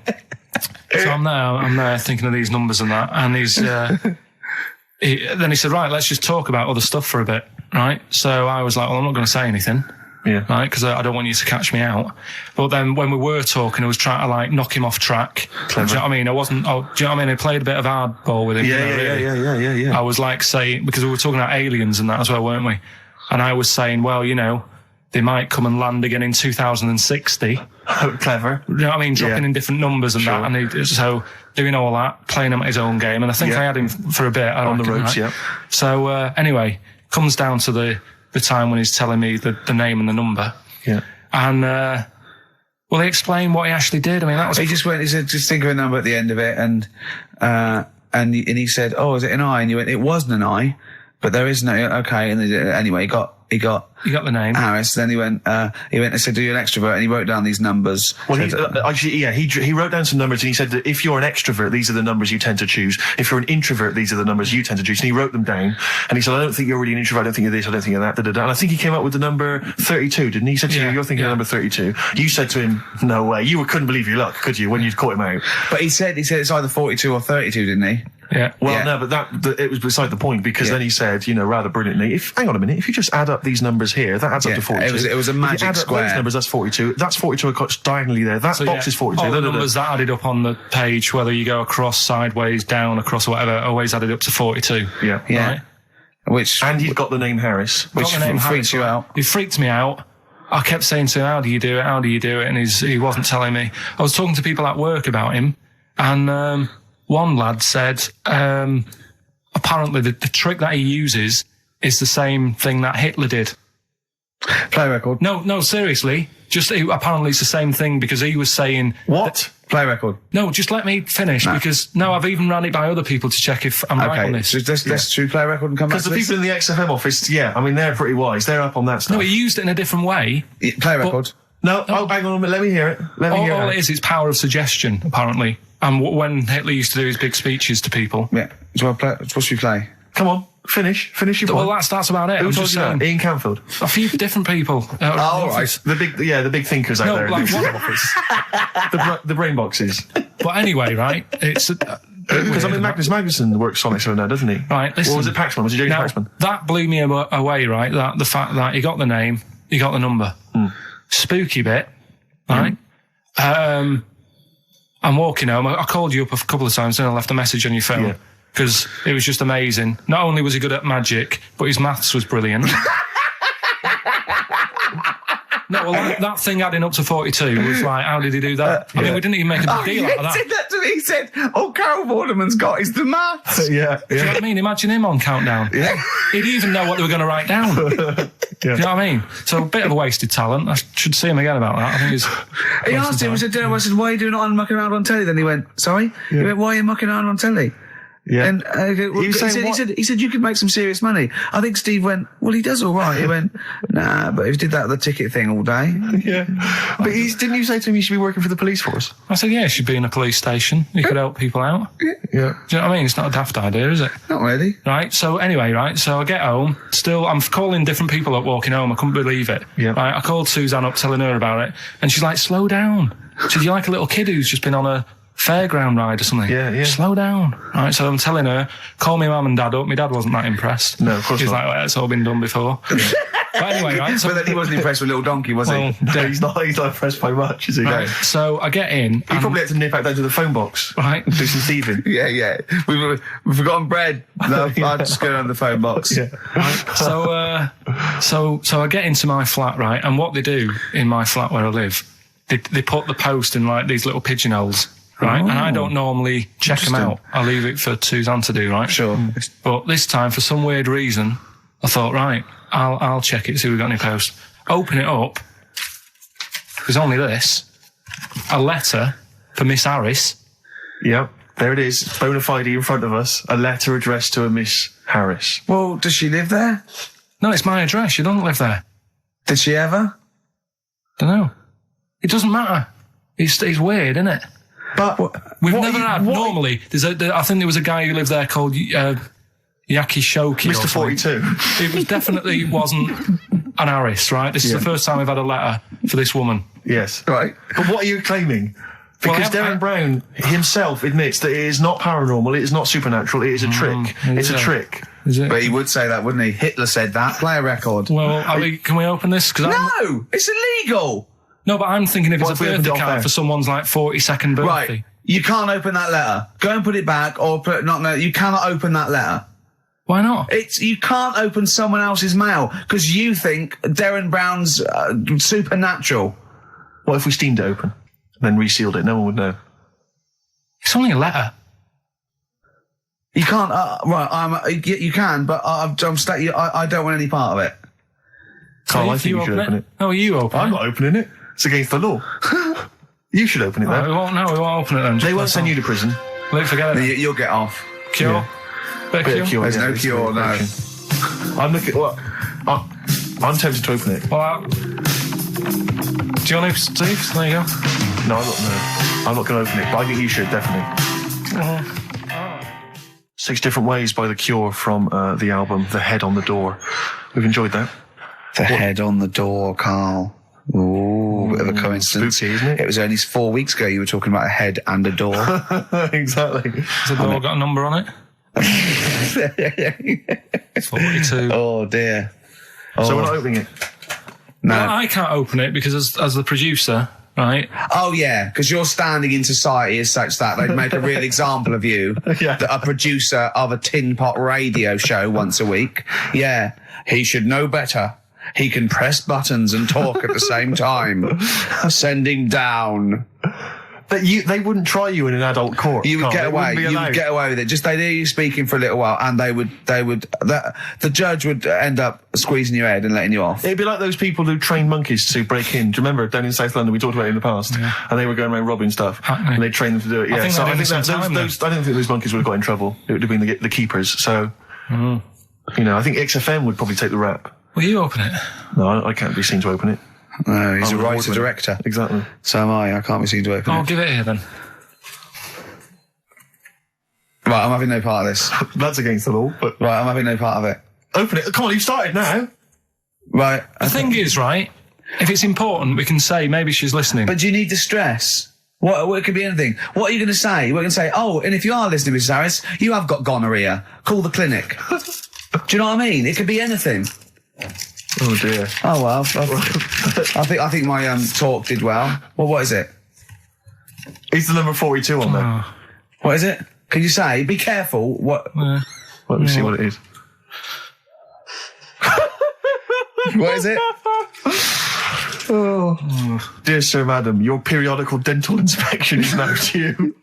there thinking of these numbers and that, and then he said, right, let's just talk about other stuff for a bit, right? So I was like, well, I'm not going to say anything. Yeah. Right, because I don't want you to catch me out. But then when we were talking, I was trying to like knock him off track. Clever. Do you know what I mean? Do you know what I mean? I played a bit of hardball with him. Yeah. I was like saying, because we were talking about aliens and that as well, weren't we? And I was saying, well, you know, they might come and land again in 2060. Oh, clever. You know what I mean? Dropping in different numbers and that. And so doing all that, playing him at his own game. And I think I had him for a bit. On the ropes, right? So anyway, comes down to the time when he's telling me the name and the number. Yeah. And, well, he explained what he actually did. I mean, that was... He said, just think of a number at the end of it. And he said, oh, is it an I? And you went, it wasn't an I, but there is no, okay. And anyway, he got the name. Harris. Then he went and said, do you an extrovert? And he wrote down these numbers. Well, he wrote down some numbers and he said that if you're an extrovert, these are the numbers you tend to choose. If you're an introvert, these are the numbers you tend to choose. And he wrote them down and he said, I don't think you're really an introvert. I don't think you're this. I don't think you're that. And I think he came up with the number 32, didn't he? He said to you, you're thinking of number 32. You said to him, no way. You couldn't believe your luck, could you, when you'd caught him out? But he said it's either 42 or 32, didn't he? Yeah. Well, no, but it was beside the point because then he said, you know, rather brilliantly, hang on a minute, if you just add up these numbers here, that adds up to 42. It was a magic if you add square. Up those numbers, that's 42. That's 42 across diagonally there. That box is 42. All the numbers that added up on the page, whether you go across, sideways, down, across, whatever, always added up to 42. Yeah. Right? And you've got the name Harris, which freaks you out. He freaked me out. I kept saying to him, how do you do it? How do you do it? And he wasn't telling me. I was talking to people at work about him, and one lad said, apparently the trick that he uses is the same thing that Hitler did. Play record. No, seriously. Apparently it's the same thing because he was saying... What? Play record. No, just let me finish because I've even ran it by other people to check if I'm right on this. So let's do play record and come back to this. Because the people in the XFM office, they're pretty wise. They're up on that stuff. No, he used it in a different way. Play record. No, hang on a minute. Let me hear it. All it is, it's power of suggestion, apparently. And when Hitler used to do his big speeches to people. Yeah. What should we play? Come on. Finish your point. Well, that's about it. Who told you that? Ian Canfield. A few different people. Right. The big thinkers out there. Like the brain boxes. But anyway, right? It's because Magnus Magnuson works Sonic Show now, doesn't he? Right. Listen, or was it Paxman? Was it James Paxman? That blew me away, right? That the fact that he got the name, he got the number. Spooky bit, right? I'm walking home. I called you up a couple of times and I left a message on your phone because it was just amazing. Not only was he good at magic, but his maths was brilliant. No, well, that thing adding up to 42 was like, how did he do that? I mean, we didn't even make a big deal out of that. He said that to me. He said, all Carol Vorderman's got is the maths. Do you know what I mean? Imagine him on Countdown. Yeah. He'd even know what they were going to write down. Do you know what I mean? So a bit of a wasted talent. I should see him again about that. I think he asked him, I said, why are you doing it on mucking around on telly? Then he went, sorry? He went, why are you mucking around on telly? Yeah. And he said you could make some serious money. I think Steve went, well, he does all right. He went, nah, but if he did that with the ticket thing all day. Yeah. But didn't you say to him you should be working for the police force? I said, yeah, you should be in a police station. You could help people out. Yeah. Do you know what I mean? It's not a daft idea, is it? Not really. Right, so anyway, right, so I get home, still, I'm calling different people up walking home, I couldn't believe it. Yeah. Right, I called Suzanne up telling her about it, and she's like, slow down. She said, you're like a little kid who's just been on a fairground ride or something. Yeah. Slow down. Right, so I'm telling her, call me mum and dad up. My dad wasn't that impressed. No, of course He's not. like, well, it's all been done before. But anyway, right, so... But then he wasn't impressed with Little Donkey, was he? No, he's not impressed by much, is he? Right, so I get in. He probably had to nip back down to the phone box. Right. Do some thieving. Yeah. We've forgotten bread. No, I'll just go down the phone box. Yeah. Right, so I get into my flat, right, and what they do in my flat where I live, they put the post in like these little pigeonholes, right, and I don't normally check them out. I leave it for Suzanne to do, right? Sure. But this time, for some weird reason, I thought, right, I'll check it, see if we've got any post. Open it up. There's only this. A letter for Miss Harris. Yep. There it is. Bona fide in front of us. A letter addressed to a Miss Harris. Well, does she live there? No, it's my address. She doesn't live there. Did she ever? Don't know. It doesn't matter. It's weird, isn't it? But We've never had. Normally, I think there was a guy who lived there called Yaki Shoki. Mr. 42. It was definitely wasn't an Harris, right? This is the first time we've had a letter for this woman. Yes. Right. But what are you claiming? Because Well, Darren Brown himself admits that it is not paranormal, it is not supernatural, it is a trick. It's a trick. Is it? But he would say that, wouldn't he? Hitler said that. Play a record. Well, can we open this? No! It's illegal! No, but I'm thinking if What it's if a we opened it birthday off card air? for someone's like 42nd birthday. Right. You can't open that letter. Go and put it back, or put you cannot open that letter. Why not? You can't open someone else's mail because you think Darren Brown's supernatural. What if we steamed it open? Then resealed it? No one would know. It's only a letter. You can't. You can, but I don't want any part of it. Carl, I if think you should open it. No, you open I'm it. not opening it. It's against the law. You should open it Right, then. we won't open it then. They won't send you to prison. Forget it. You'll get off. Cure? Yeah. Bit of cure? There's no cure, no. I'm looking. Well, I'm tempted to open it. Well, do you want to, Steve? There you go. No, I'm not going to open it. But I think you should definitely. 6 Different Ways by The Cure from the album The Head on the Door. We've enjoyed that. The head on the door, Carl. Ooh, bit of a coincidence. Spooky, isn't it? It was only 4 weeks ago you were talking about a head and a door. Exactly. Has the door got a number on it? 42. Oh, dear. So we're not opening it. No. Well, I can't open it because as the producer, right? Oh, yeah, because your standing in society is such that they'd make a real example of you. Yeah. A producer of a tin pot radio show once a week. Yeah, he should know better. He can press buttons and talk at the same time. Sending down. But they wouldn't try you in an adult court. You would Carl. get They away. wouldn't be You would allowed. get away with it. Just they'd hear you speaking for a little while, and the judge would end up squeezing your head and letting you off. It'd be like those people who train monkeys to break in. Do you remember down in South London? We talked about it in the past, and they were going around robbing stuff, and they trained them to do it. Yeah, think so they're I think doing that some time those I don't think those monkeys would have got in trouble. It would have been the keepers. So, I think XFM would probably take the rap. Will you open it? No, I can't be seen to open it. No, he's I'm a an writer award winner. director. Exactly. So am I. I can't be seen to open I'll it. give it here then. Right, I'm having no part of this. That's against the law. But Right, I'm having no part of it. open it. Come on, you've started now. Right. The thing is, right, if it's important, we can say maybe she's listening. But do you need to stress? What it could be anything. What are you going to say? We're going to say, oh, and if you are listening, Mrs. Harris, you have got gonorrhea. Call the clinic. Do you know what I mean? It could be anything. Oh dear. Oh well, I think my talk did well. Well, what is it? Is the number 42 on there? What is it? Can you say? Be careful. What? Let me see what it is. What is it? Dear Sir, Madam, your periodical dental inspection is now due.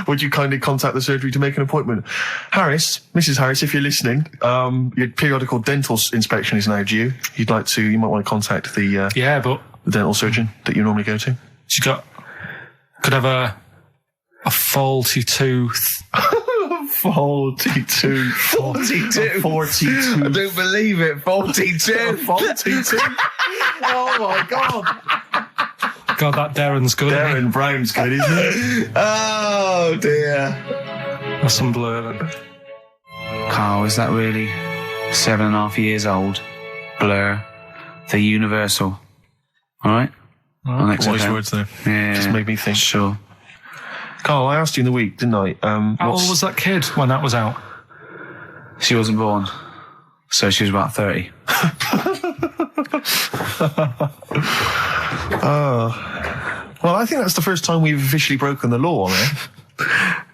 Would you kindly contact the surgery to make an appointment? Harris, Mrs. Harris, if you're listening, your periodical dental inspection is now due. You might want to contact the but the dental surgeon that you normally go to. she could have a faulty tooth. 42. 42. 42. I don't believe it. 42. 42. Oh my God. God, that Darren's good. isn't he? Darren Brown's good, isn't it? Oh dear. That's some blur. Then. Carl, is that really 7.5 years old? Blur. The Universal. All right? On Wise XFM. words there. Yeah. Just made me think. Sure. Carl, I asked you in the week, didn't I? How old was that kid when that was out? She wasn't born. So she was about 30. Well, I think that's the first time we've officially broken the law on air.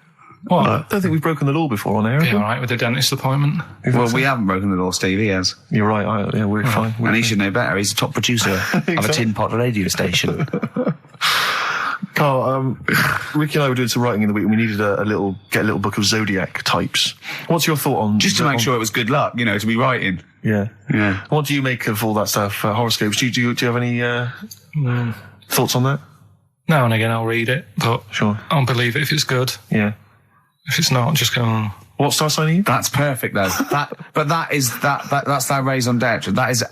What? I don't think we've broken the law before on air. Be have we? all right with the dentist appointment. Well, we haven't broken the law, Steve. He has. You're right. Yeah, we're fine. And he should know better. He's the top producer of a tin pot radio station. Carl, Ricky and I were doing some writing in the week, and we needed get a little book of zodiac types. What's your thought on Just to make sure it was good luck, to be writing. Yeah. Yeah. What do you make of all that stuff? Horoscopes? Do you have any thoughts on that? Now and again I'll read it, but Sure. I'll believe it if it's good. Yeah. If it's not, just go on. What star sign are you? That's perfect, though. That's their raison d'etre. That is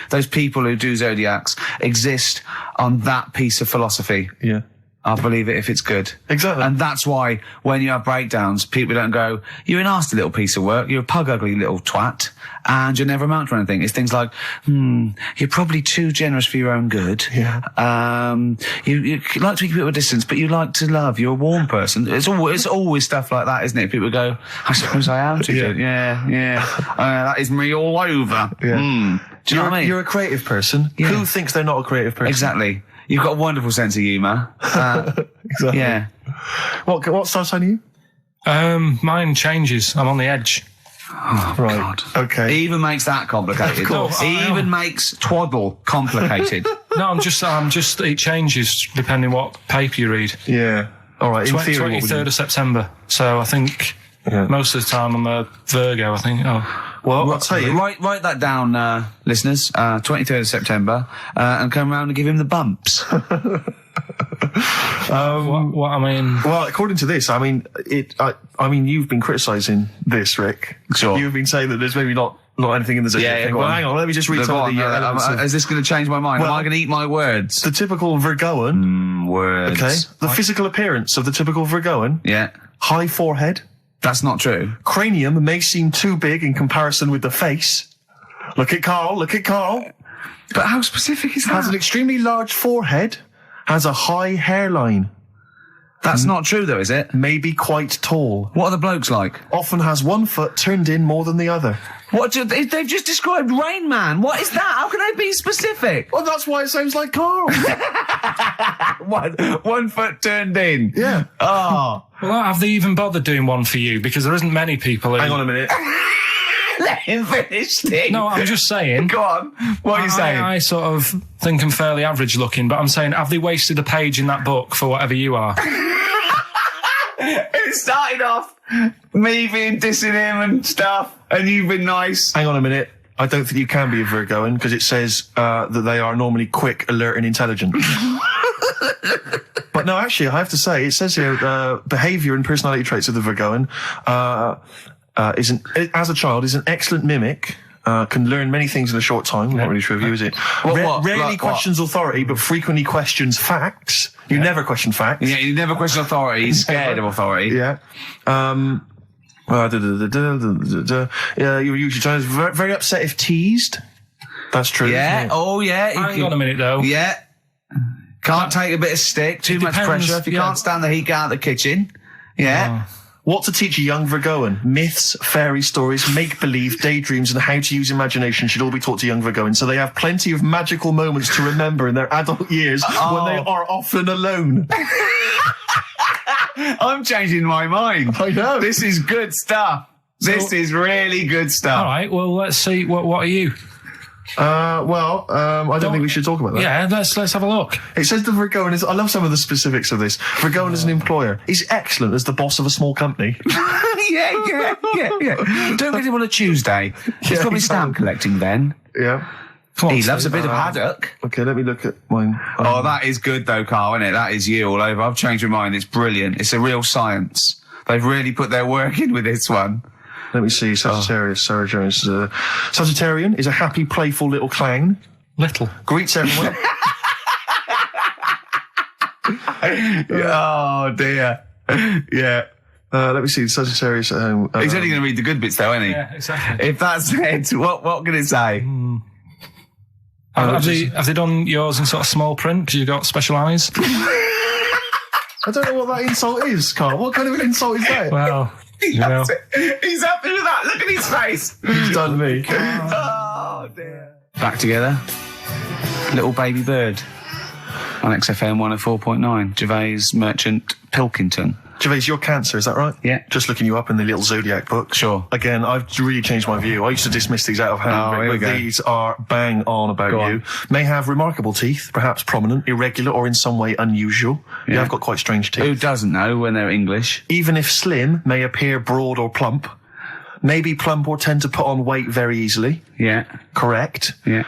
those people who do zodiacs exist on that piece of philosophy. Yeah. I'll believe it if it's good. Exactly. And that's why when you have breakdowns, people don't go, "You're a nasty little piece of work. You're a pug ugly little twat, and you'll never amount to anything." It's things like, "You're probably too generous for your own good. Yeah. You like to keep people at a distance, but you like to love. You're a warm person." It's always stuff like that, isn't it? People go, "I suppose I am too good." Yeah. That is me all over. Yeah. Do you know what I mean? You're a creative person. Yeah. Who thinks they're not a creative person? Exactly. You've got a wonderful sense of humour. Exactly. Yeah. What star sign are you? Mine changes. I'm on the edge. Oh, Right. God. Okay. He even makes that complicated. Of course. He even makes twaddle complicated. No, I'm just. It changes depending what paper you read. Yeah. All right. In theory, what would 23rd you? of September. So I think most of the time I'm a Virgo. I think. Well, I'll tell you. Write that down, listeners. 23rd of September, and come round and give him the bumps. What I mean. Well, according to this, I mean, you've been criticising this, Rick. Sure. You've been saying that there's maybe not anything in the zodiac thing. go Well, on. hang on, let me just read some of the elements of- Is this going to change my mind? Well, Am I going to eat my words? the typical Virgoan. Words. Okay. The physical appearance of the typical Virgoan. Yeah. High forehead. That's not true. Cranium may seem too big in comparison with the face. Look at Carl. But how specific is Has an that? extremely large forehead. Has a high hairline. That's not true, though, is it? May be quite tall. What are the blokes like? Often has one foot turned in more than the other. They've just described Rain Man. What is that? How can they be specific? Well, that's why it sounds like Carl. One foot turned in. Yeah. Oh. Well, have they even bothered doing one for you? Because there isn't many people who... Hang on a minute. Let him finish things. No, I'm just saying. Go on. What are you saying? I sort of think I'm fairly average looking, but I'm saying, have they wasted a page in that book for whatever you are? It started off me being dissing him and stuff, and you've been nice. Hang on a minute. I don't think you can be a Virgoan because it says that they are normally quick, alert, and intelligent. But no, actually, I have to say, it says here, behaviour and personality traits of the Virgoan as a child, is an excellent mimic. Can learn many things in a short time. Not really sure of you, is it? Rarely questions authority, but frequently questions facts. You never question facts. Yeah, you never question authority. He's scared of authority. Yeah. Yeah, you're usually very upset if teased. That's true. Yeah. Isn't it? Oh, yeah. Hang on a minute, though. Yeah. Can't take a bit of stick. Too much depends, pressure. If you yeah. can't stand the heat, get out of the kitchen. Yeah. What to teach a young Virgoan? Myths, fairy stories, make-believe, daydreams, and how to use imagination should all be taught to young Virgoans, so they have plenty of magical moments to remember in their adult years when they are often alone. I'm changing my mind. I know. This is good stuff. This is really good stuff. All right, well, let's see. What are you? I don't think we should talk about that. Yeah, let's have a look. It says the Virgoan is... I love some of the specifics of this. Virgoan is an employer. He's excellent as the boss of a small company. yeah. Don't get him on a Tuesday. He's probably stamp collecting then. Yeah. He loves a bit of haddock. Okay, let me look at mine. Oh, that is good though, Carl, isn't it? That is you all over. I've changed my mind. It's brilliant. It's a real science. They've really put their work in with this one. Let me see. Sagittarius, Sarah Jones. Sagittarian is a happy, playful little clown. Little. Greets everyone. Oh, dear. Yeah. Let me see. Sagittarius at home. He's only going to read the good bits, though, isn't he? Yeah, exactly. If that's it, what can it say? Have they done yours in sort of small print because you've got special eyes? I don't know what that insult is, Carl. What kind of an insult is that? Well, He's happy with that. Look at his face. He's done me. Oh, dear. Back together. Little baby bird. On XFM 104.9. Gervais Merchant Pilkington. Gervais, you're Cancer, is that right? Yeah. Just looking you up in the little zodiac book. Sure. Again, I've really changed my view. I used to dismiss these out of hand, Oh, here we but go. these are bang on about Go you. on. May have remarkable teeth, perhaps prominent, irregular, or in some way unusual. You Yeah. have got quite strange teeth. Who doesn't know when they're English? Even if slim, may appear broad or plump. Maybe plump or tend to put on weight very easily. Yeah. Correct. Yeah.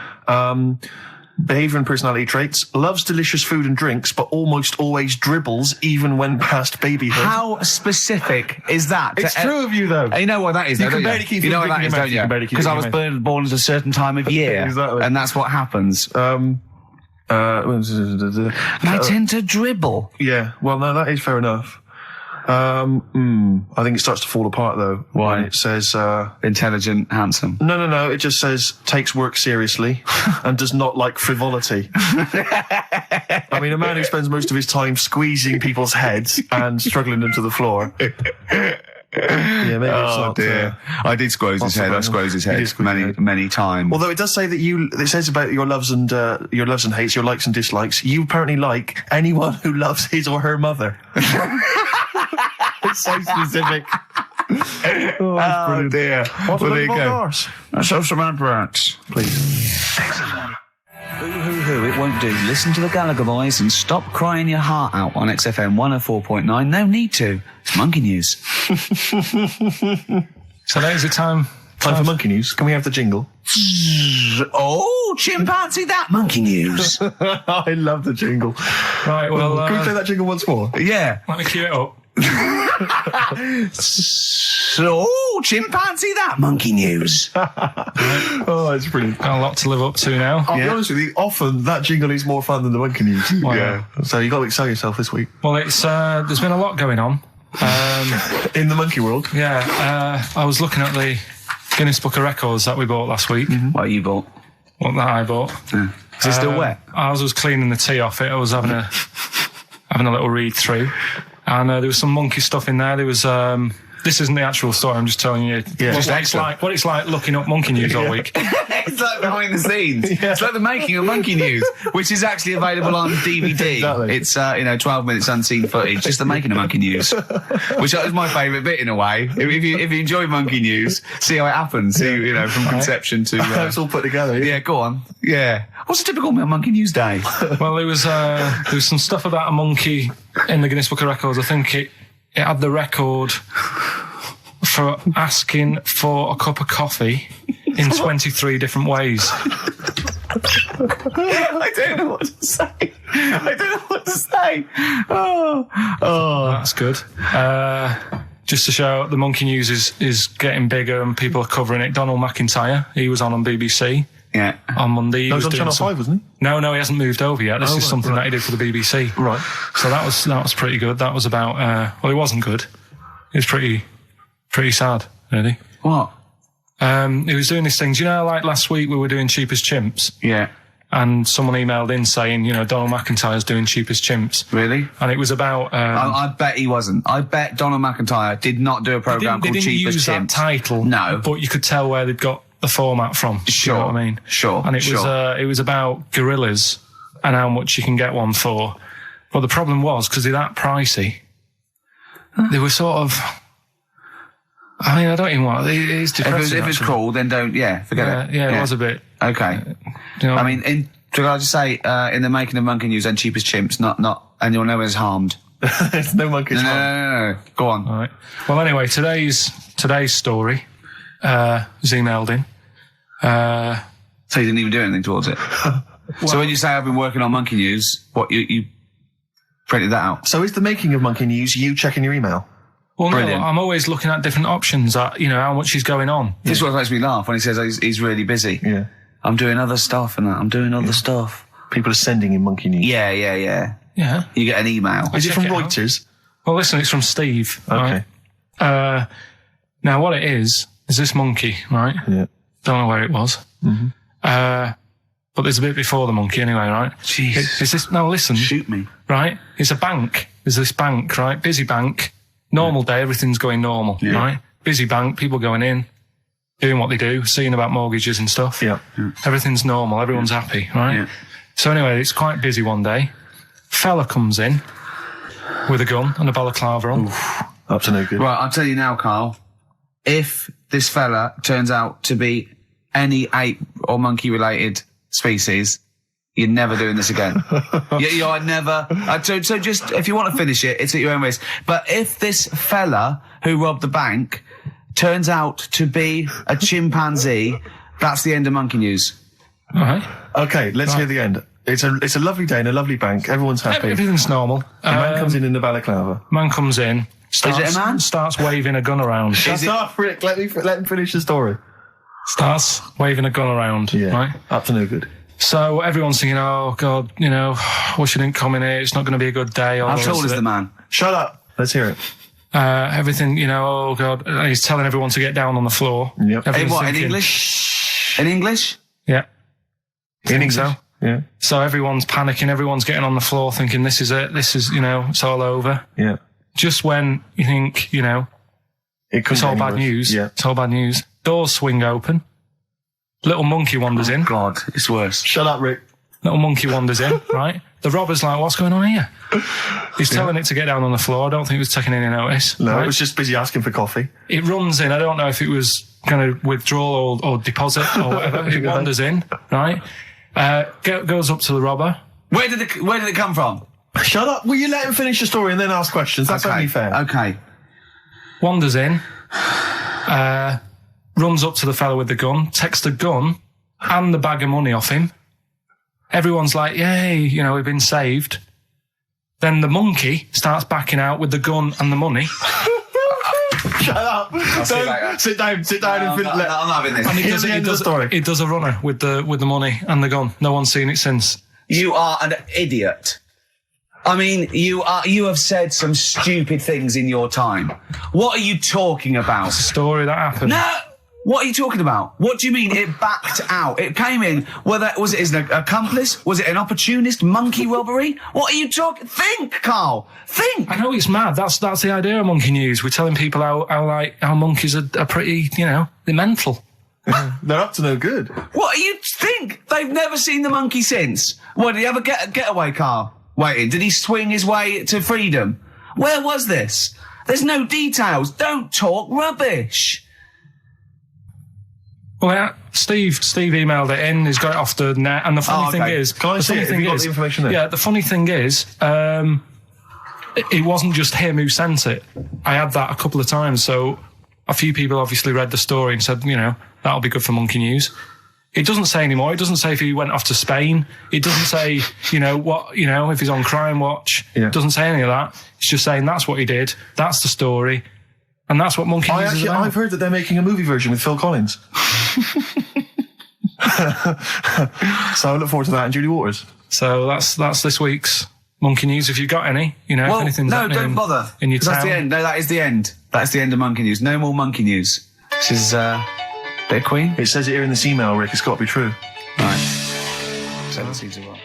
Behaviour and personality traits. Loves delicious food and drinks, but almost always dribbles, even when past babyhood. How specific is that? It's true of you, though. You know what that is, You though, can don't barely keep you it know what in that your is, mouth. don't You can barely you? keep it Because in I your was mouth. born at a certain time of year. Exactly. And that's what happens. They They tend to dribble. Yeah, well, no, that is fair enough. I think it starts to fall apart, though. Why? When it says, Intelligent, handsome. no, it just says, takes work seriously and does not like frivolity. I mean, a man who spends most of his time squeezing people's heads and struggling them to the floor. Yeah, maybe it's not, I did squeeze his head. I squeezed his You did head squeeze his many, head. many times. Although it does say that it says about your loves and hates, your likes and dislikes. You apparently like anyone who loves his or her mother. It's so specific. Oh, dear. What Well, there you about go. yours? Let's have some adverts. Please. Hoo, it won't do. Listen to the Gallagher Boys and stop crying your heart out on XFM 104.9. No need to. It's monkey news. So that is the time. Time for monkey news. Can we have the jingle? Oh, chimpanzee that monkey news. I love the jingle. Right, well, Can we play that jingle once more? Yeah. let me cue it up. So, chimpanzee that monkey news. Oh, it's brilliant. Got a lot to live up to now. I'll be honest with you, often that jingle is more fun than the monkey news. Wow. Yeah. So you got to excel yourself this week. Well, it's there's been a lot going on. In the monkey world. Yeah, I was looking at the Guinness Book of Records that we bought last week. What you bought? What that I bought. Is it still wet? As I was cleaning the tea off it, I was having a little read through, and there was some monkey stuff in there. There was this isn't the actual story. I'm just telling you what it's like looking up monkey news all week. It's like behind the scenes. It's like the making of Monkey News, which is actually available on DVD. Exactly. It's 12 minutes unseen footage, just the making of Monkey News, which is my favourite bit in a way. If you enjoy Monkey News, see how it happens. See, from conception to It's all put together. yeah. Go on. Yeah. What's a typical Monkey News day? Well, there was some stuff about a monkey in the Guinness Book of Records. I think it had the record for asking for a cup of coffee in 23 different ways. I don't know what to say. Oh. That's good. Just to show the monkey news is getting bigger and people are covering it. Donald McIntyre, he was on BBC Yeah. on Monday. No, he was on Channel 5, wasn't he? No, he hasn't moved over yet. This is something that he did for the BBC. Right. So that was pretty good. That was about well, it wasn't good. It was pretty sad, really. What? He was doing these things. You know, like last week we were doing Cheap as Chimps, Yeah. and someone emailed in saying, Donald McIntyre's doing Cheap as Chimps. Really? And it was about... I bet he wasn't. I bet Donald McIntyre did not do a programme they called didn't Cheap as use that Chimps. title. No. But you could tell where they'd got the format from. Sure. You know what I mean? Sure. And it was about gorillas and how much you can get one for. But the problem was, because they're that pricey, they were sort of... I mean, I don't even want... It's depressing, If it's actually. cool, then don't... Yeah, forget it. Yeah, it was a bit... Okay. You know, I mean, should I just say, in the making of Monkey News and Cheap as Chimps, not anyone ever is harmed. There's no monkeys. No. Go on. all right. Well, anyway, today's story was emailed in. So you didn't even do anything towards it. So when you say I've been working on Monkey News, what, you printed that out? So is the making of monkey news you checking your email? Well, Brilliant. no, I'm always looking at different options at, how much is going on. This is what makes me laugh when he says he's really busy. Yeah. I'm doing other stuff and that. I'm doing other stuff. People are sending in monkey news. Yeah. Yeah. You get an email. Is it check from it out. Reuters? Well, listen, it's from Steve. Okay. Right? Now, what it is this monkey, right? Yeah. Don't know where it was. Mm-hmm. But there's a bit before the monkey anyway, right? Jeez. Is this, no, listen. Shoot me. Right? It's a bank. There's this bank, right? Busy bank. Normal day, everything's going normal, right? Busy bank, people going in, doing what they do, seeing about mortgages and stuff. Yeah. Everything's normal, everyone's happy, right? Yeah. So anyway, it's quite busy one day. Fella comes in with a gun and a balaclava on. Up to no good. Right, I'll tell you now, Carl. If this fella turns out to be any ape or monkey related species, you're never doing this again. You're never. So just, if you want to finish it, it's at your own risk. But if this fella who robbed the bank turns out to be a chimpanzee, that's the end of monkey news. All right. Okay, let's hear the end. It's a lovely day in a lovely bank. Everyone's happy. Everything's normal. The man comes in the balaclava. Man comes in. Is it a man? Starts waving a gun around. Shut up, Rick. Let him finish the story. Starts waving a gun around. Yeah. Right? Up to no good. So everyone's thinking, oh, God, wish I didn't come in here. It's not going to be a good day. How tall is the man? Shut up. Let's hear it. Everything, oh, God. He's telling everyone to get down on the floor. Yep. In what, in thinking, English? In English? Yeah. In English. So. Yeah. So everyone's panicking. Everyone's getting on the floor thinking, this is it. This is, it's all over. Yeah. Just when you think, it's all bad news. Yeah. It's all bad news. Doors swing open. Little monkey wanders in. God, it's worse. Shut up, Rick. Little monkey wanders in, right? The robber's like, what's going on here? He's telling it to get down on the floor. I don't think it was taking any notice. No, right? it was just busy asking for coffee. It runs in. I don't know if it was going to withdraw or deposit or whatever. It wanders in, right? Goes up to the robber. Where did it come from? Shut up. Will you let him finish the story and then ask questions? That's only fair. Okay. Wanders in. Runs up to the fella with the gun, takes the gun and the bag of money off him. Everyone's like, yay, we've been saved. Then the monkey starts backing out with the gun and the money. Shut up. Sit down and I'm not having this. And Here's the end of the story. It does a runner with the money and the gun. No one's seen it since. You are an idiot. I mean, you have said some stupid things in your time. What are you talking about? It's a story that happened. No! What are you talking about? What do you mean it backed out? It came in, was it an accomplice? Was it an opportunist monkey robbery? What are you talking? Think, Carl. Think. I know it's mad. That's the idea of monkey news. We're telling people how monkeys are pretty, they're mental. They're up to no good. What do you think? They've never seen the monkey since. What, did he have a getaway car waiting? Did he swing his way to freedom? Where was this? There's no details. Don't talk rubbish. Well, yeah, Steve emailed it in. He's got it off the net. And the funny thing is, can I see it? Have you got the information there? Yeah, the funny thing is, it wasn't just him who sent it. I had that a couple of times. So a few people obviously read the story and said, that'll be good for monkey news. It doesn't say anymore. It doesn't say if he went off to Spain. It doesn't say, if he's on Crime Watch. Yeah. It doesn't say any of that. It's just saying that's what he did. That's the story. And that's what monkey news is about. I've heard that they're making a movie version with Phil Collins. So I look forward to that and Julie Waters. So that's this week's monkey news. If you've got any, if anything's happening don't bother. In your town. That's the end. No, that is the end. That's the end of monkey news. No more monkey news. This is bit of Queen. It says it here in this email, Rick. It's got to be true. Right. 7 seas of rock.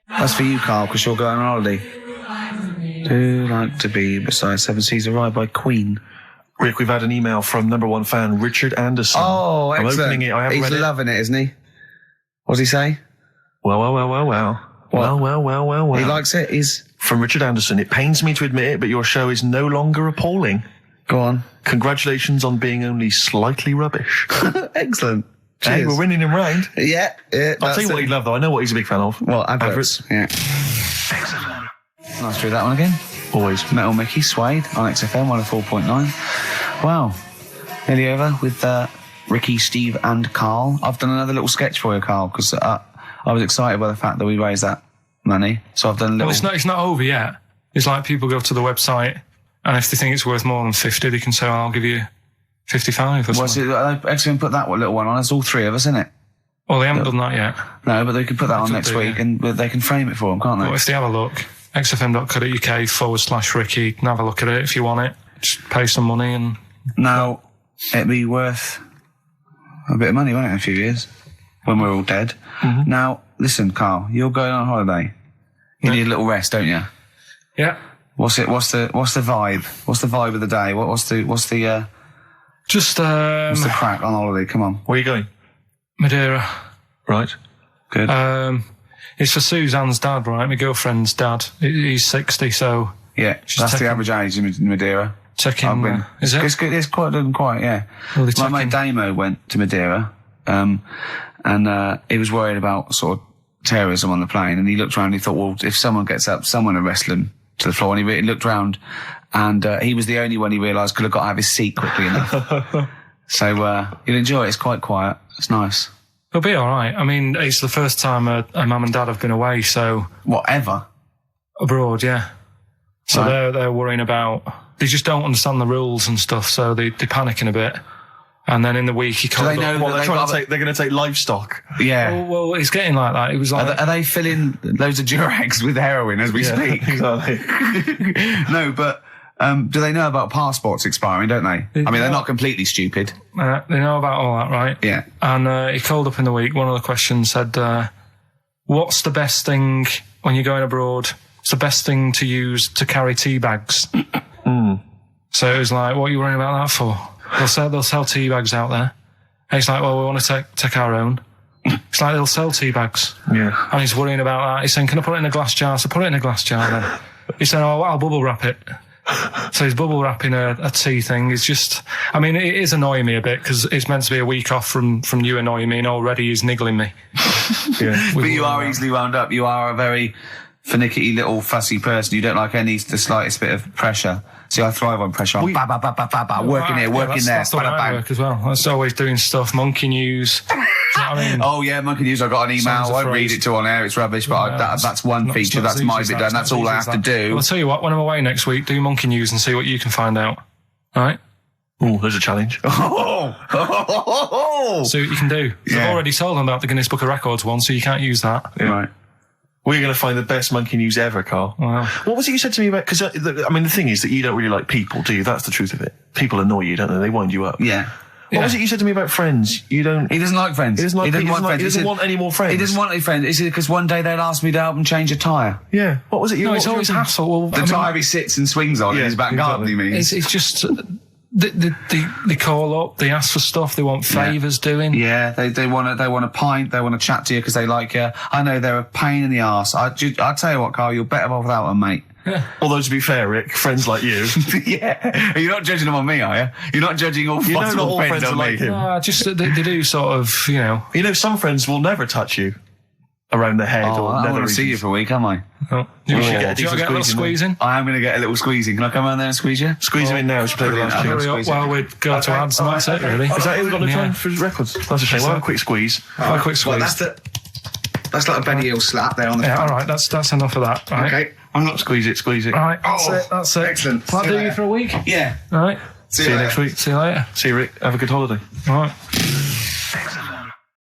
That's for you, Carl, because you're going on holiday. Do you like to be beside 7 Seas of Rye by Queen? Rick, we've had an email from number one fan Richard Anderson. Oh, excellent. I'm opening it. I haven't read it. He's loving it, isn't he? What does he say? Well. What? Well. He likes it. He's from Richard Anderson. It pains me to admit it, but your show is no longer appalling. Go on. Congratulations on being only slightly rubbish. Excellent. Hey, Cheers. we're winning him round. Yeah. I'll tell you what he'd love, though. I know what he's a big fan of. Well, adverts. Yeah. Nice to do that one again. Always. Metal Mickey, Suede on XFM 104.9. Wow. Nearly over with Ricky, Steve and Karl. I've done another little sketch for you, Karl, because I was excited by the fact that we raised that money. So I've done a little... Well, it's not over yet. It's like people go to the website And if they think it's worth more than 50, they can say, I'll give you 55 or What's something. it? Actually, put that little one on. It's all three of us, isn't it? Well, they haven't done that yet. No, but they could put that on could next do, week, yeah. and they can frame it for them, can't they? But if they have a look, xfm.co.uk/Ricky, you can have a look at it if you want it. Just pay some money and... Now, it'd be worth a bit of money, won't it, in a few years, when we're all dead. Mm-hmm. Now, listen, Carl, you're going on holiday. You need a little rest, don't you? Yeah. What's the vibe? What's the vibe of the day? What's the crack on holiday? Come on. Where are you going? Madeira. Right. Good. It's for Suzanne's dad, right? My girlfriend's dad. He's 60, so... Yeah, that's the average age in Madeira. Taking... is it? It's good. It's quite, yeah. Well, My mate Damo went to Madeira, and he was worried about sort of terrorism on the plane, and he looked around and he thought, well, if someone gets up, someone will wrestle him to the floor, and he looked around, and he was the only one he realised could have got out of his seat quickly enough. So you'll enjoy it. It's quite quiet. It's nice. It'll be all right. I mean, it's the first time a mum and dad have been away, so... Whatever. Abroad, yeah. So Right. they're worrying about... They just don't understand the rules and stuff, so they're panicking a bit. And then in the week, he called they know up... Well, that they're going to take livestock. Yeah. Well, it's getting like that. It was like... Are they filling loads of Durags with heroin as we speak? Exactly. No, but do they know about passports expiring, don't they? I mean, they're not completely stupid. they know about all that, right? Yeah. And he called up in the week. One of the questions said, what's the best thing when you're going abroad? What's the best thing to use to carry tea bags? So it was like, what are you worrying about that for? They'll sell tea bags out there. And he's like, well, we want to take our own. It's like they'll sell tea bags. Yeah. And he's worrying about that. He's saying, can I put it in a glass jar? So put it in a glass jar then. He's saying, oh, I'll bubble wrap it. So he's bubble wrapping a tea thing. It's just, I mean, it is annoying me a bit because it's meant to be a week off from you annoying me, and already he's niggling me. Yeah. But you are easily wound up. You are a very finicky little fussy person. You don't like the slightest bit of pressure. See, I thrive on pressure. Working here, working there. That's the way I work as well. That's always doing stuff. Monkey news. Do you know what I mean? Oh yeah, Monkey News. I got an email. I won't read it to on air. It's rubbish, but that's one feature. That's my bit done. That's all I have to do. Well, I'll tell you what. When I'm away next week, do Monkey News and see what you can find out. All right. Oh, there's a challenge. See what you can do. Yeah. I've already told them about the Guinness Book of Records one, so you can't use that. Yeah. Right. We're going to find the best monkey news ever, Carl. Wow. What was it you said to me about... Because, I mean, the thing is that you don't really like people, do you? That's the truth of it. People annoy you, don't they? They wind you up. Yeah. What was it you said to me about friends? You don't... He doesn't like friends. He doesn't want any more friends. He doesn't want any friends. Is it because one day they'll ask me to help him change a tyre? Yeah. What was it? No, it's always hassle. Well, The tyre he sits and swings on in his back garden, he means. It's just... They call up, they ask for stuff, they want favours doing. Yeah, they want a pint, they want to chat to you because they like you. I know they're a pain in the arse. I'll tell you what, Carl, you're better off without them, mate. Although, to be fair, Rick, friends like you... Yeah. You're not judging them on me, are you? You're not judging all possible friends on me. Just they do sort of, you know... You know, some friends will never touch you around the head or I never want to see you for a week, am I? Oh. Do you want to get a little squeeze in? I am going to get a little squeezing. Can I come around there and squeeze you? Squeeze him in now. We should play the last tune. Hurry up while we go to ads and that's it, really. Is that it? We've got no time for records. That's a shame. We'll have a quick squeeze. A quick squeeze. Well, that's like a Benny Hill slap there on the front. All right, that's enough of that. Right. Okay. I'm not squeeze it. All right, that's it. Excellent. That'll do you for a week? Yeah. All right. See you next week. See you later. See you, Rick. Have a good holiday. All right.